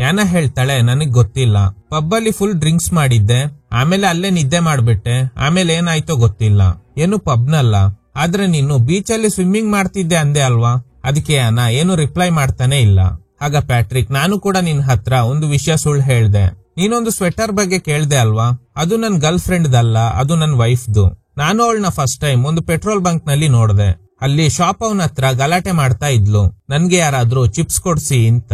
ಆನಾ ಹೇಳ್ತಾಳೆ, ನನಗ್ ಗೊತ್ತಿಲ್ಲ, ಪಬ್ಬಲ್ಲಿ ಫುಲ್ ಡ್ರಿಂಕ್ಸ್ ಮಾಡಿದ್ದೆ, ಆಮೇಲೆ ಅಲ್ಲೇ ನಿದ್ದೆ ಮಾಡ್ಬಿಟ್ಟೆ, ಆಮೇಲೆ ಏನಾಯ್ತೋ ಗೊತ್ತಿಲ್ಲ. ಏನು ಪಬ್ನಲ್ಲ, ಆದ್ರೆ ನೀನು ಬೀಚಲ್ಲಿ ಸ್ವಿಮ್ಮಿಂಗ್ ಮಾಡ್ತಿದ್ದೆ ಅಂದೆ ಅಲ್ವಾ. ಅದಕ್ಕೆ ಆನಾ ಏನು ರಿಪ್ಲೈ ಮಾಡ್ತಾನೆ ಇಲ್ಲ. ಆಗ ಪ್ಯಾಟ್ರಿಕ್, ನಾನು ಕೂಡ ನಿನ್ ಹತ್ರ ಒಂದು ವಿಷಯ ಸುಳ್ಳು ಹೇಳ್ದೆ. ನೀನೊಂದು ಸ್ವೆಟರ್ ಬಗ್ಗೆ ಕೇಳ್ದೆ ಅಲ್ವಾ, ಅದು ನನ್ ಗರ್ಲ್ ಫ್ರೆಂಡ್ದಲ್ಲ, ಅದು ನನ್ ವೈಫ್ದು. ನಾನು ಅವಳನ್ನ ಫಸ್ಟ್ ಟೈಮ್ ಒಂದು ಪೆಟ್ರೋಲ್ ಬಂಕ್ ನಲ್ಲಿ ನೋಡ್ದೆ. ಅಲ್ಲಿ ಶಾಪ್ ಅವನ ಹತ್ರ ಗಲಾಟೆ ಮಾಡ್ತಾ ಇದ್ಲು, ನನ್ಗೆ ಯಾರಾದ್ರೂ ಚಿಪ್ಸ್ ಕೊಡ್ಸಿ ಅಂತ.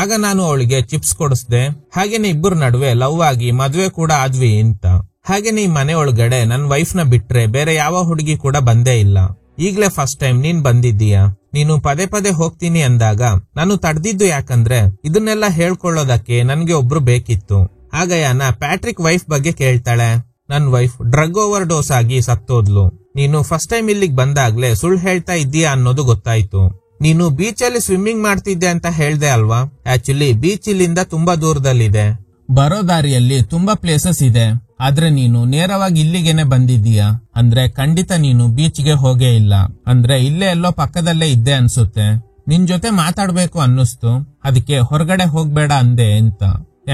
ಆಗ ನಾನು ಅವಳಿಗೆ ಚಿಪ್ಸ್ ಕೊಡಿಸ್ದೆ. ಹಾಗೇನೆ ಇಬ್ಬರ ನಡುವೆ ಲವ್ ಆಗಿ ಮದ್ವೆ ಕೂಡ ಆದ್ವಿ ಅಂತ. ಹಾಗೇನೆ ಈ ಮನೆ ಒಳಗಡೆ ನನ್ ವೈಫ್ ನ ಬಿಟ್ರೆ ಬೇರೆ ಯಾವ ಹುಡುಗಿ ಕೂಡ ಬಂದೇ ಇಲ್ಲ. ಈಗ್ಲೇ ಫಸ್ಟ್ ಟೈಮ್ ನೀನ್ ಬಂದಿದ್ದೀಯಾ. ನೀನು ಪದೇ ಪದೇ ಹೋಗ್ತೀನಿ ಅಂದಾಗ ನಾನು ತಡೆದಿದ್ದು ಯಾಕಂದ್ರೆ ಇದನ್ನೆಲ್ಲ ಹೇಳ್ಕೊಳ್ಳೋದಕ್ಕೆ ನನ್ಗೆ ಒಬ್ರು ಬೇಕಿತ್ತು. ಆಗ ಆನಾ ಪ್ಯಾಟ್ರಿಕ್ ವೈಫ್ ಬಗ್ಗೆ ಕೇಳ್ತಾಳೆ. ನನ್ ವೈಫ್ ಡ್ರಗ್ ಓವರ್ ಡೋಸ್ ಆಗಿ ಸತ್ತೋದ್ಲು. ನೀನು ಫಸ್ಟ್ ಟೈಮ್ ಇಲ್ಲಿಗೆ ಬಂದಾಗ್ಲೇ ಸುಳ್ಳು ಹೇಳ್ತಾ ಇದ್ದೀಯಾ ಅನ್ನೋದು ಗೊತ್ತಾಯ್ತು. ನೀನು ಬೀಚ್ ಅಲ್ಲಿ ಸ್ವಿಮ್ಮಿಂಗ್ ಮಾಡ್ತಿದ್ದೆ ಅಂತ ಹೇಳ್ದೆ ಅಲ್ವಾ. ಆಕ್ಚುಲಿ ಬೀಚ್ ಇಲ್ಲಿಂದ ತುಂಬಾ ದೂರದಲ್ಲಿದೆ. ಬರೋ ದಾರಿಯಲ್ಲಿ ತುಂಬಾ ಪ್ಲೇಸಸ್ ಇದೆ, ಆದ್ರೆ ನೀನು ನೇರವಾಗಿ ಇಲ್ಲಿಗೆನೆ ಬಂದಿದ್ದೀಯಾ. ಅಂದ್ರೆ ಖಂಡಿತ ನೀನು ಬೀಚ್ಗೆ ಹೋಗೇ ಇಲ್ಲ. ಅಂದ್ರೆ ಇಲ್ಲೇ ಎಲ್ಲೋ ಪಕ್ಕದಲ್ಲೇ ಇದ್ದೆ ಅನ್ಸುತ್ತೆ. ನಿನ್ ಜೊತೆ ಮಾತಾಡ್ಬೇಕು ಅನ್ನಿಸ್ತು, ಅದಕ್ಕೆ ಹೊರಗಡೆ ಹೋಗ್ಬೇಡ ಅಂದೆ ಅಂತ.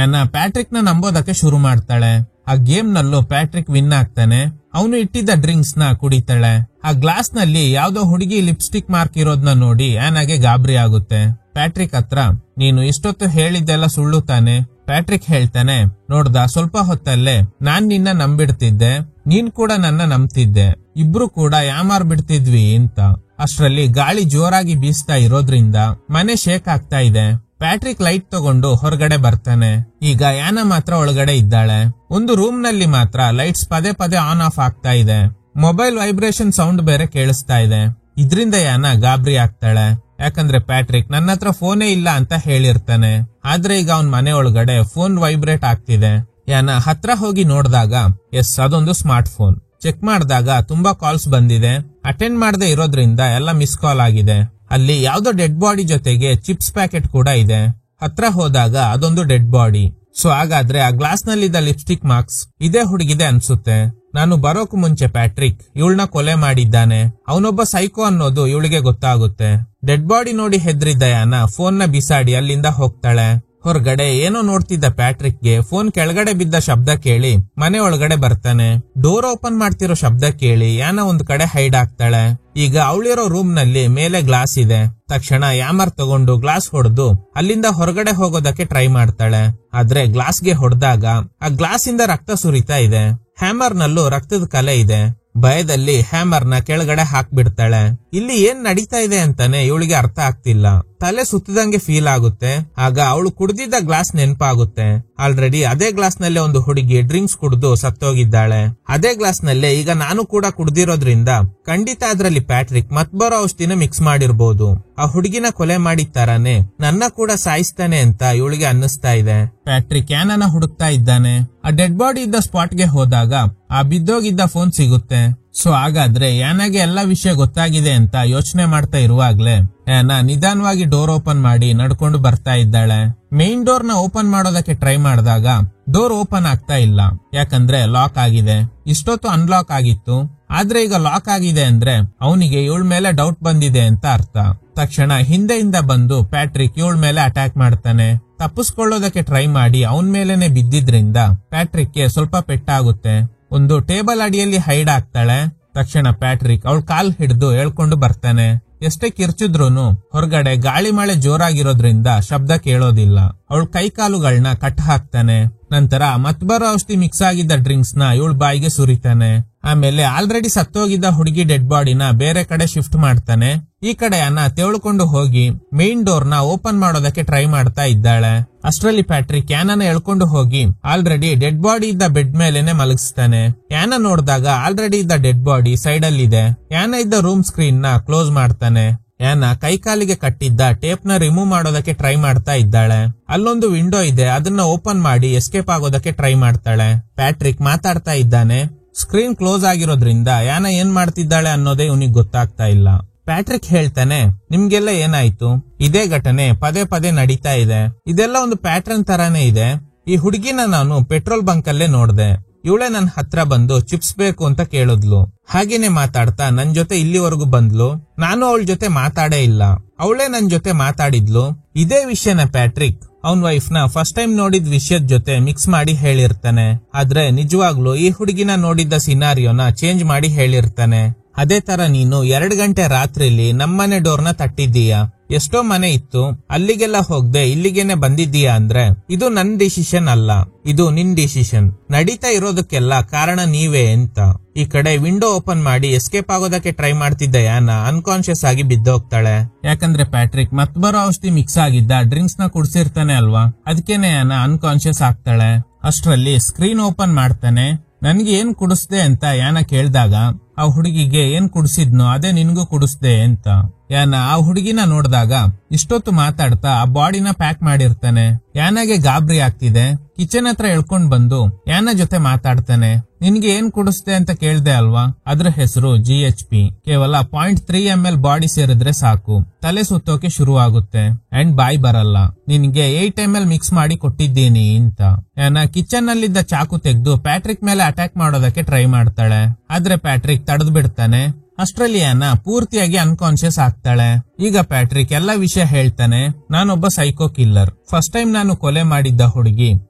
ಆನಾ ಪ್ಯಾಟ್ರಿಕ್ ನ ನಂಬೋದಕ್ಕೆ ಶುರು ಮಾಡ್ತಾಳೆ. ಆ ಗೇಮ್ ನಲ್ಲೂ ಪ್ಯಾಟ್ರಿಕ್ ವಿನ್ ಆಗ್ತಾನೆ. ಅವನು ಇಟ್ಟಿದ್ದ ಡ್ರಿಂಕ್ಸ್ ನ ಕುಡಿತಾಳೆ. ಆ ಗ್ಲಾಸ್ ನಲ್ಲಿ ಯಾವ್ದೋ ಹುಡುಗಿ ಲಿಪ್ಸ್ಟಿಕ್ ಮಾರ್ಕ್ ಇರೋದ್ನ ನೋಡಿ ಆನಾಗೆ ಗಾಬರಿ ಆಗುತ್ತೆ. ಪ್ಯಾಟ್ರಿಕ್ ಹತ್ರ, ನೀನು ಇಷ್ಟೊತ್ತು ಹೇಳಿದ್ದೆಲ್ಲ ಸುಳ್ಳು ತಾನೆ. ಪ್ಯಾಟ್ರಿಕ್ ಹೇಳ್ತಾನೆ, ನೋಡ್ದ ಸ್ವಲ್ಪ ಹೊತ್ತಲ್ಲೇ ನಾನ್ ನಿನ್ನ ನಂಬಿಡ್ತಿದ್ದೆ, ನೀನ್ ಕೂಡ ನನ್ನ ನಂಬ್ತಿದ್ದೆ, ಇಬ್ರು ಕೂಡ ಯಾಮಾರ್ ಬಿಡ್ತಿದ್ವಿ ಅಂತ. ಅಷ್ಟ್ರಲ್ಲಿ ಗಾಳಿ ಜೋರಾಗಿ ಬೀಸ್ತಾ ಇರೋದ್ರಿಂದ ಮನೆ ಶೇಕ್ ಆಗ್ತಾ ಇದೆ. ಪ್ಯಾಟ್ರಿಕ್ ಲೈಟ್ ತಗೊಂಡು ಹೊರಗಡೆ ಬರ್ತಾನೆ. ಈಗ ಆನಾ ಮಾತ್ರ ಒಳಗಡೆ ಇದ್ದಾಳೆ. ಒಂದು ರೂಮ್ ನಲ್ಲಿ ಮಾತ್ರ ಲೈಟ್ಸ್ ಪದೇ ಪದೇ ಆನ್ ಆಫ್ ಆಗ್ತಾ ಇದೆ. ಮೊಬೈಲ್ ವೈಬ್ರೇಷನ್ ಸೌಂಡ್ ಬೇರೆ ಕೇಳಿಸ್ತಾ ಇದೆ. ಇದ್ರಿಂದ ಆನಾ ಗಾಬರಿ ಆಗ್ತಾಳೆ. ಯಾಕಂದ್ರೆ ಪ್ಯಾಟ್ರಿಕ್ ನನ್ನ ಹತ್ರ ಫೋನೇ ಇಲ್ಲ ಅಂತ ಹೇಳಿರ್ತಾನೆ. ಆದ್ರೆ ಈಗ ಅವನ್ ಮನೆ ಒಳಗಡೆ ಫೋನ್ ವೈಬ್ರೇಟ್ ಆಗ್ತಿದೆ. ಆನಾ ಹತ್ರ ಹೋಗಿ ನೋಡಿದಾಗ ಎಸ್, ಅದೊಂದು ಸ್ಮಾರ್ಟ್ ಫೋನ್. ಚೆಕ್ ಮಾಡಿದಾಗ ತುಂಬಾ ಕಾಲ್ಸ್ ಬಂದಿದೆ. ಅಟೆಂಡ್ ಮಾಡದೆ ಇರೋದ್ರಿಂದ ಎಲ್ಲ ಮಿಸ್ ಕಾಲ್ ಆಗಿದೆ. ಅಲ್ಲಿ ಯಾವ್ದೋ ಡೆಡ್ ಬಾಡಿ ಜೊತೆಗೆ ಚಿಪ್ಸ್ ಪ್ಯಾಕೆಟ್ ಕೂಡ ಇದೆ. ಹತ್ರ ಹೋದಾಗ ಅದೊಂದು ಡೆಡ್ ಬಾಡಿ. ಸೊ ಹಾಗಾದ್ರೆ ಆ ಗ್ಲಾಸ್ ನಲ್ಲಿದ್ದ ಲಿಪ್ಸ್ಟಿಕ್ ಮಾರ್ಕ್ಸ್ ಇದೇ ಹುಡುಗಿದೆ ಅನ್ಸುತ್ತೆ. ನಾನು ಬರೋಕು ಮುಂಚೆ ಪ್ಯಾಟ್ರಿಕ್ ಇವಳನ್ನ ಕೊಲೆ ಮಾಡಿದ್ದಾನೆ, ಅವನೊಬ್ಬ ಸೈಕೋ ಅನ್ನೋದು ಇವಳಿಗೆ ಗೊತ್ತಾಗುತ್ತೆ. ಡೆಡ್ ಬಾಡಿ ನೋಡಿ ಹೆದ್ರಿದ್ದ ಆನಾ ಫೋನ್ ನ ಬಿಸಾಡಿ ಅಲ್ಲಿಂದ ಹೋಗ್ತಾಳೆ. ಹೊರಗಡೆ ಏನೋ ನೋಡ್ತಿದ್ದ ಪ್ಯಾಟ್ರಿಕ್ಗೆ ಫೋನ್ ಕೆಳಗಡೆ ಬಿದ್ದ ಶಬ್ದ ಕೇಳಿ ಮನೆ ಒಳಗಡೆ ಬರ್ತಾನೆ. ಡೋರ್ ಓಪನ್ ಮಾಡ್ತಿರೋ ಶಬ್ದ ಕೇಳಿ ಆನಾ ಒಂದ್ ಕಡೆ ಹೈಡ್ ಆಗ್ತಾಳೆ. ಈಗ ಅವಳಿರೋ ರೂಮ್ ನಲ್ಲಿ ಮೇಲೆ ಗ್ಲಾಸ್ ಇದೆ. ತಕ್ಷಣ ಯಾಮರ್ ತಗೊಂಡು ಗ್ಲಾಸ್ ಹೊಡೆದು ಅಲ್ಲಿಂದ ಹೊರಗಡೆ ಹೋಗೋದಕ್ಕೆ ಟ್ರೈ ಮಾಡ್ತಾಳೆ. ಆದ್ರೆ ಗ್ಲಾಸ್ಗೆ ಹೊಡೆದಾಗ ಆ ಗ್ಲಾಸ್ ಇಂದ ರಕ್ತ ಸುರಿತಾ ಇದೆ. ಹ್ಯಾಮರ್ ನಲ್ಲೂ ರಕ್ತದ ಕಲೆ ಇದೆ. ಭಯದಲ್ಲಿ ಹ್ಯಾಮರ್ ನ ಕೆಳಗಡೆ ಹಾಕ್ಬಿಡ್ತಾಳೆ. ಇಲ್ಲಿ ಏನ್ ನಡೀತಾ ಇದೆ ಅಂತಾನೆ ಇವಳಿಗೆ ಅರ್ಥ ಆಗ್ತಿಲ್ಲ. ತಲೆ ಸುತ್ತಿದಂಗೆ ಫೀಲ್ ಆಗುತ್ತೆ. ಆಗ ಅವಳು ಕುಡ್ದಿದ್ದ ಗ್ಲಾಸ್ ನೆನಪಾಗುತ್ತೆ. ಆಲ್ರೆಡಿ ಅದೇ ಗ್ಲಾಸ್ ನಲ್ಲೇ ಒಂದು ಹುಡುಗಿ ಡ್ರಿಂಕ್ಸ್ ಕುಡ್ದು ಸತ್ತೋಗಿದ್ದಾಳೆ. ಅದೇ ಗ್ಲಾಸ್ ನಲ್ಲೇ ಈಗ ನಾನು ಕೂಡ ಕುಡ್ದಿರೋದ್ರಿಂದ ಖಂಡಿತ ಅದ್ರಲ್ಲಿ ಪ್ಯಾಟ್ರಿಕ್ ಮತ್ ಬರೋ ಔಷಧಿನ ಮಿಕ್ಸ್ ಮಾಡಿರ್ಬೋದು. ಆ ಹುಡುಗಿನ ಕೊಲೆ ಮಾಡಿದ ತರಾನೇ ನನ್ನ ಕೂಡ ಸಾಯಿಸ್ತಾನೆ ಅಂತ ಇವಳಿಗೆ ಅನ್ನಿಸ್ತಾ ಇದೆ. ಪ್ಯಾಟ್ರಿಕ್ ಆನಾನ ಹುಡುಕ್ತಾ ಇದ್ದಾನೆ. ಆ ಡೆಡ್ ಬಾಡಿ ಇದ್ದ ಸ್ಪಾಟ್ಗೆ ಹೋದಾಗ ಆ ಬಿದ್ದೋಗಿದ್ದ ಫೋನ್ ಸಿಗುತ್ತೆ. ಸೊ ಹಾಗಾದ್ರೆ ಆನಾಗೆ ಎಲ್ಲಾ ವಿಷಯ ಗೊತ್ತಾಗಿದೆ ಅಂತ ಯೋಚನೆ ಮಾಡ್ತಾ ಇರುವಾಗ್ಲೇ ಆನಾ ನಿಧಾನವಾಗಿ ಡೋರ್ ಓಪನ್ ಮಾಡಿ ನಡ್ಕೊಂಡು ಬರ್ತಾ ಇದ್ದಾಳೆ. ಮೇನ್ ಡೋರ್ ನ ಓಪನ್ ಮಾಡೋದಕ್ಕೆ ಟ್ರೈ ಮಾಡಿದಾಗ ಡೋರ್ ಓಪನ್ ಆಗ್ತಾ ಇಲ್ಲ. ಯಾಕಂದ್ರೆ ಲಾಕ್ ಆಗಿದೆ. ಇಷ್ಟೊತ್ತು ಅನ್ಲಾಕ್ ಆಗಿತ್ತು. ಆದ್ರೆ ಈಗ ಲಾಕ್ ಆಗಿದೆ ಅಂದ್ರೆ ಅವನಿಗೆ ಇವಳ ಮೇಲೆ ಡೌಟ್ ಬಂದಿದೆ ಅಂತ ಅರ್ಥ. ತಕ್ಷಣ ಹಿಂದೆಯಿಂದ ಬಂದು ಪ್ಯಾಟ್ರಿಕ್ ಇವಳ ಮೇಲೆ ಅಟ್ಯಾಕ್ ಮಾಡ್ತಾನೆ. ತಪ್ಪಿಸ್ಕೊಳ್ಳೋದಕ್ಕೆ ಟ್ರೈ ಮಾಡಿ ಅವನ್ ಮೇಲೆನೆ ಬಿದ್ದಿದ್ರಿಂದ ಪ್ಯಾಟ್ರಿಕ್ಗೆ ಸ್ವಲ್ಪ ಪೆಟ್ಟಾಗುತ್ತೆ. ಒಂದು ಟೇಬಲ್ ಅಡಿಯಲ್ಲಿ ಹೈಡ್ ಆಗ್ತಾಳೆ. ತಕ್ಷಣ ಪ್ಯಾಟ್ರಿಕ್ ಅವಳ ಕಾಲ್ ಹಿಡಿದು ಹೇಳ್ಕೊಂಡು ಬರ್ತಾನೆ. ಎಷ್ಟೇ ಕಿರ್ಚಿದ್ರೂನು ಹೊರಗಡೆ ಗಾಳಿ ಮಳೆ ಜೋರಾಗಿರೋದ್ರಿಂದ ಶಬ್ದ ಕೇಳೋದಿಲ್ಲ. ಅವಳ ಕೈ ಕಾಲುಗಳನ್ನ ಕಟ್ ಹಾಕ್ತಾನೆ. ನಂತರ ಮತ್ಬರೋ ಔಷಧಿ ಮಿಕ್ಸ್ ಆಗಿದ್ದ ಡ್ರಿಂಕ್ಸ್ ನ ಇವಳ ಬಾಯಿಗೆ ಸುರಿತಾನೆ. ಆಮೇಲೆ ಆಲ್ರೆಡಿ ಸತ್ತೋಗಿದ್ದ ಹುಡುಗಿ ಡೆಡ್ ಬಾಡಿನ ಬೇರೆ ಕಡೆ ಶಿಫ್ಟ್ ಮಾಡ್ತಾನೆ. ಈ ಕಡೆ ಅನ್ನ ತೆವಳ್ಕೊಂಡು ಹೋಗಿ ಮೇನ್ ಡೋರ್ ನ ಓಪನ್ ಮಾಡೋದಕ್ಕೆ ಟ್ರೈ ಮಾಡ್ತಾ ಇದ್ದಾಳೆ. ಅಷ್ಟರಲ್ಲಿ ಪ್ಯಾಟ್ರಿಕ್ ಯಾನನ ಎಳ್ಕೊಂಡು ಹೋಗಿ ಆಲ್ರೆಡಿ ಡೆಡ್ ಬಾಡಿ ಇದ್ದ ಬೆಡ್ ಮೇಲೆನೆ ಮಲಗಿಸ್ತಾನೆ. ಯಾನ ನೋಡಿದಾಗ ಆಲ್ರೆಡಿ ಇದ್ದ ಡೆಡ್ ಬಾಡಿ ಸೈಡ್ ಅಲ್ಲಿ ಇದೆ. ಯಾನ ಇದ್ದ ರೂಮ್ ಸ್ಕ್ರೀನ್ ನ ಕ್ಲೋಸ್ ಮಾಡ್ತಾನೆ. ಯಾನ ಕೈಕಾಲಿಗೆ ಕಟ್ಟಿದ್ದ ಟೇಪ್ ನ ರಿಮೂವ್ ಮಾಡೋದಕ್ಕೆ ಟ್ರೈ ಮಾಡ್ತಾ ಇದ್ದಾಳೆ. ಅಲ್ಲೊಂದು ವಿಂಡೋ ಇದೆ, ಅದನ್ನ ಓಪನ್ ಮಾಡಿ ಎಸ್ಕೇಪ್ ಆಗೋದಕ್ಕೆ ಟ್ರೈ ಮಾಡ್ತಾಳೆ. ಪ್ಯಾಟ್ರಿಕ್ ಮಾತಾಡ್ತಾ ಇದ್ದಾನೆ. ಸ್ಕ್ರೀನ್ ಕ್ಲೋಸ್ ಆಗಿರೋದ್ರಿಂದ ಯಾನ ಏನ್ ಮಾಡ್ತಿದ್ದಾಳೆ ಅನ್ನೋದೇ ಇವನಿಗೆ ಗೊತ್ತಾಗ್ತಾ ಇಲ್ಲ. ಪ್ಯಾಟ್ರಿಕ್ ಹೇಳ್ತಾನೆ, ನಿಮ್ಗೆಲ್ಲ ಏನಾಯ್ತು? ಇದೇ ಘಟನೆ ಪದೇ ಪದೇ ನಡೀತಾ ಇದೆ. ಇದೆಲ್ಲ ಒಂದು ಪ್ಯಾಟ್ರನ್ ತರಾನೇ ಇದೆ. ಈ ಹುಡುಗಿನ ನಾನು ಪೆಟ್ರೋಲ್ ಬಂಕ್ ಅಲ್ಲೇ ನೋಡ್ದೆ. ಇವಳೆ ನನ್ ಹತ್ರ ಬಂದು ಚಿಪ್ಸ್ ಬೇಕು ಅಂತ ಕೇಳಿದ್ಲು. ಹಾಗೇನೆ ಮಾತಾಡ್ತಾ ನನ್ ಜೊತೆ ಇಲ್ಲಿವರೆಗೂ ಬಂದ್ಲು. ನಾನು ಅವಳ ಜೊತೆ ಮಾತಾಡೇ ಇಲ್ಲ, ಅವಳೇ ನನ್ ಜೊತೆ ಮಾತಾಡಿದ್ಲು. ಇದೇ ವಿಷಯನ ಪ್ಯಾಟ್ರಿಕ್ ಅವನ್ ವೈಫ್ ನ ಫಸ್ಟ್ ಟೈಮ್ ನೋಡಿದ ವಿಷಯದ ಜೊತೆ ಮಿಕ್ಸ್ ಮಾಡಿ ಹೇಳಿರ್ತಾನೆ. ಆದ್ರೆ ನಿಜವಾಗ್ಲೂ ಈ ಹುಡುಗಿನ ನೋಡಿದ್ದ ಸಿನಾರಿಯೋನ ಚೇಂಜ್ ಮಾಡಿ ಹೇಳಿರ್ತಾನೆ. ಅದೇ ತರ ನೀನು 2 ಗಂಟೆ ರಾತ್ರಿಲಿ ನಮ್ಮನೆ ಡೋರ್ನ ತಟ್ಟಿದ್ದೀಯಾ, ಎಷ್ಟೋ ಮನೆ ಇತ್ತು ಅಲ್ಲಿಗೆಲ್ಲ ಹೋಗ್ದೆ ಇಲ್ಲಿಗೇನೆ ಬಂದಿದ್ದೀಯಾ ಅಂದ್ರೆ ಇದು ನನ್ ಡಿಸಿಷನ್ ಅಲ್ಲ, ಇದು ನಿನ್ ಡಿಸಿಷನ್. ನಡೀತಾ ಇರೋದಕ್ಕೆಲ್ಲ ಕಾರಣ ನೀವೇ ಅಂತ. ಈ ಕಡೆ ವಿಂಡೋ ಓಪನ್ ಮಾಡಿ ಎಸ್ಕೇಪ್ ಆಗೋದಕ್ಕೆ ಟ್ರೈ ಮಾಡ್ತಿದ್ದ ಯಾನ ಅನ್ಕಾನ್ಶಿಯಸ್ ಆಗಿ ಬಿದ್ದೋಗ್ತಾಳೆ. ಯಾಕಂದ್ರೆ ಪ್ಯಾಟ್ರಿಕ್ ಮತ್ಬರೋ ಔಷಧಿ ಮಿಕ್ಸ್ ಆಗಿದ್ದ ಡ್ರಿಂಕ್ಸ್ ನ ಕುಡ್ಸಿರ್ತಾನೆ ಅಲ್ವಾ, ಅದಕ್ಕೇನೆ ಯಾನ ಅನ್ಕಾನ್ಶಿಯಸ್ ಆಗ್ತಾಳೆ. ಅಷ್ಟ್ರಲ್ಲಿ ಸ್ಕ್ರೀನ್ ಓಪನ್ ಮಾಡ್ತಾನೆ. ನನ್ಗೆ ಏನ್ ಕುಡಿಸ್ದೆ ಅಂತ ಯಾನ ಕೇಳ್ದಾಗ ಆ ಹುಡುಗಿಗೆ ಏನ್ ಕುಡಿಸಿದ್ನೋ ಅದೇ ನಿನ್ಗೂ ಕುಡಿಸ್ದೆ ಅಂತ. ಯಾನ ಆ ಹುಡುಗಿನ ನೋಡಿದಾಗ ಇಷ್ಟೊತ್ತು ಮಾತಾಡ್ತಾ ಆ ಬಾಡಿನ ಪ್ಯಾಕ್ ಮಾಡಿರ್ತಾನೆ. ಯಾನಾಗೆ ಗಾಬರಿ ಆಗ್ತಿದೆ. ಕಿಚನ್ ಹತ್ರ ಎಳ್ಕೊಂಡ್ ಬಂದು ಯಾನ ಜೊತೆ ಮಾತಾಡ್ತಾನೆ. ನಿನ್ಗೆ ಏನ್ ಕುಡಿಸ್ದೆ ಅಂತ ಕೇಳ್ದೆ ಅಲ್ವಾ, ಅದ್ರ ಹೆಸರು GHP. ಕೇವಲ 0.3 ml ಬಾಡಿ ಸೇರಿದ್ರೆ ಸಾಕು, ತಲೆ ಸುತ್ತೋಕೆ ಶುರು ಆಗುತ್ತೆ ಅಂಡ್ ಬಾಯ್ ಬರಲ್ಲ. ನಿನ್ಗೆ 8 ml ಮಿಕ್ಸ್ ಮಾಡಿ ಕೊಟ್ಟಿದ್ದೀನಿ ಅಂತ. ಯಾನ ಕಿಚನ್ ನಲ್ಲಿದ್ದ ಚಾಕು ತೆಗೆದು ಪ್ಯಾಟ್ರಿಕ್ ಮೇಲೆ ಅಟ್ಯಾಕ್ ಮಾಡೋದಕ್ಕೆ ಟ್ರೈ ಮಾಡ್ತಾಳೆ. ಆದ್ರೆ ಪ್ಯಾಟ್ರಿಕ್ ತಡೆದು ಬಿಡ್ತಾನೆ. ಅಷ್ಟ್ರಲ್ಲಿ ಯಾನ ಪೂರ್ತಿಯಾಗಿ ಅನ್ಕಾನ್ಶಿಯಸ್ ಆಗ್ತಾಳೆ. ಈಗ ಪ್ಯಾಟ್ರಿಕ್ ಎಲ್ಲ ವಿಷಯ ಹೇಳ್ತಾನೆ. ನಾನೊಬ್ಬ ಸೈಕೋ ಕಿಲ್ಲರ್. ಫಸ್ಟ್ ಟೈಮ್ ನಾನು ಕೊಲೆ ಮಾಡಿದ್ದ ಹುಡುಗಿ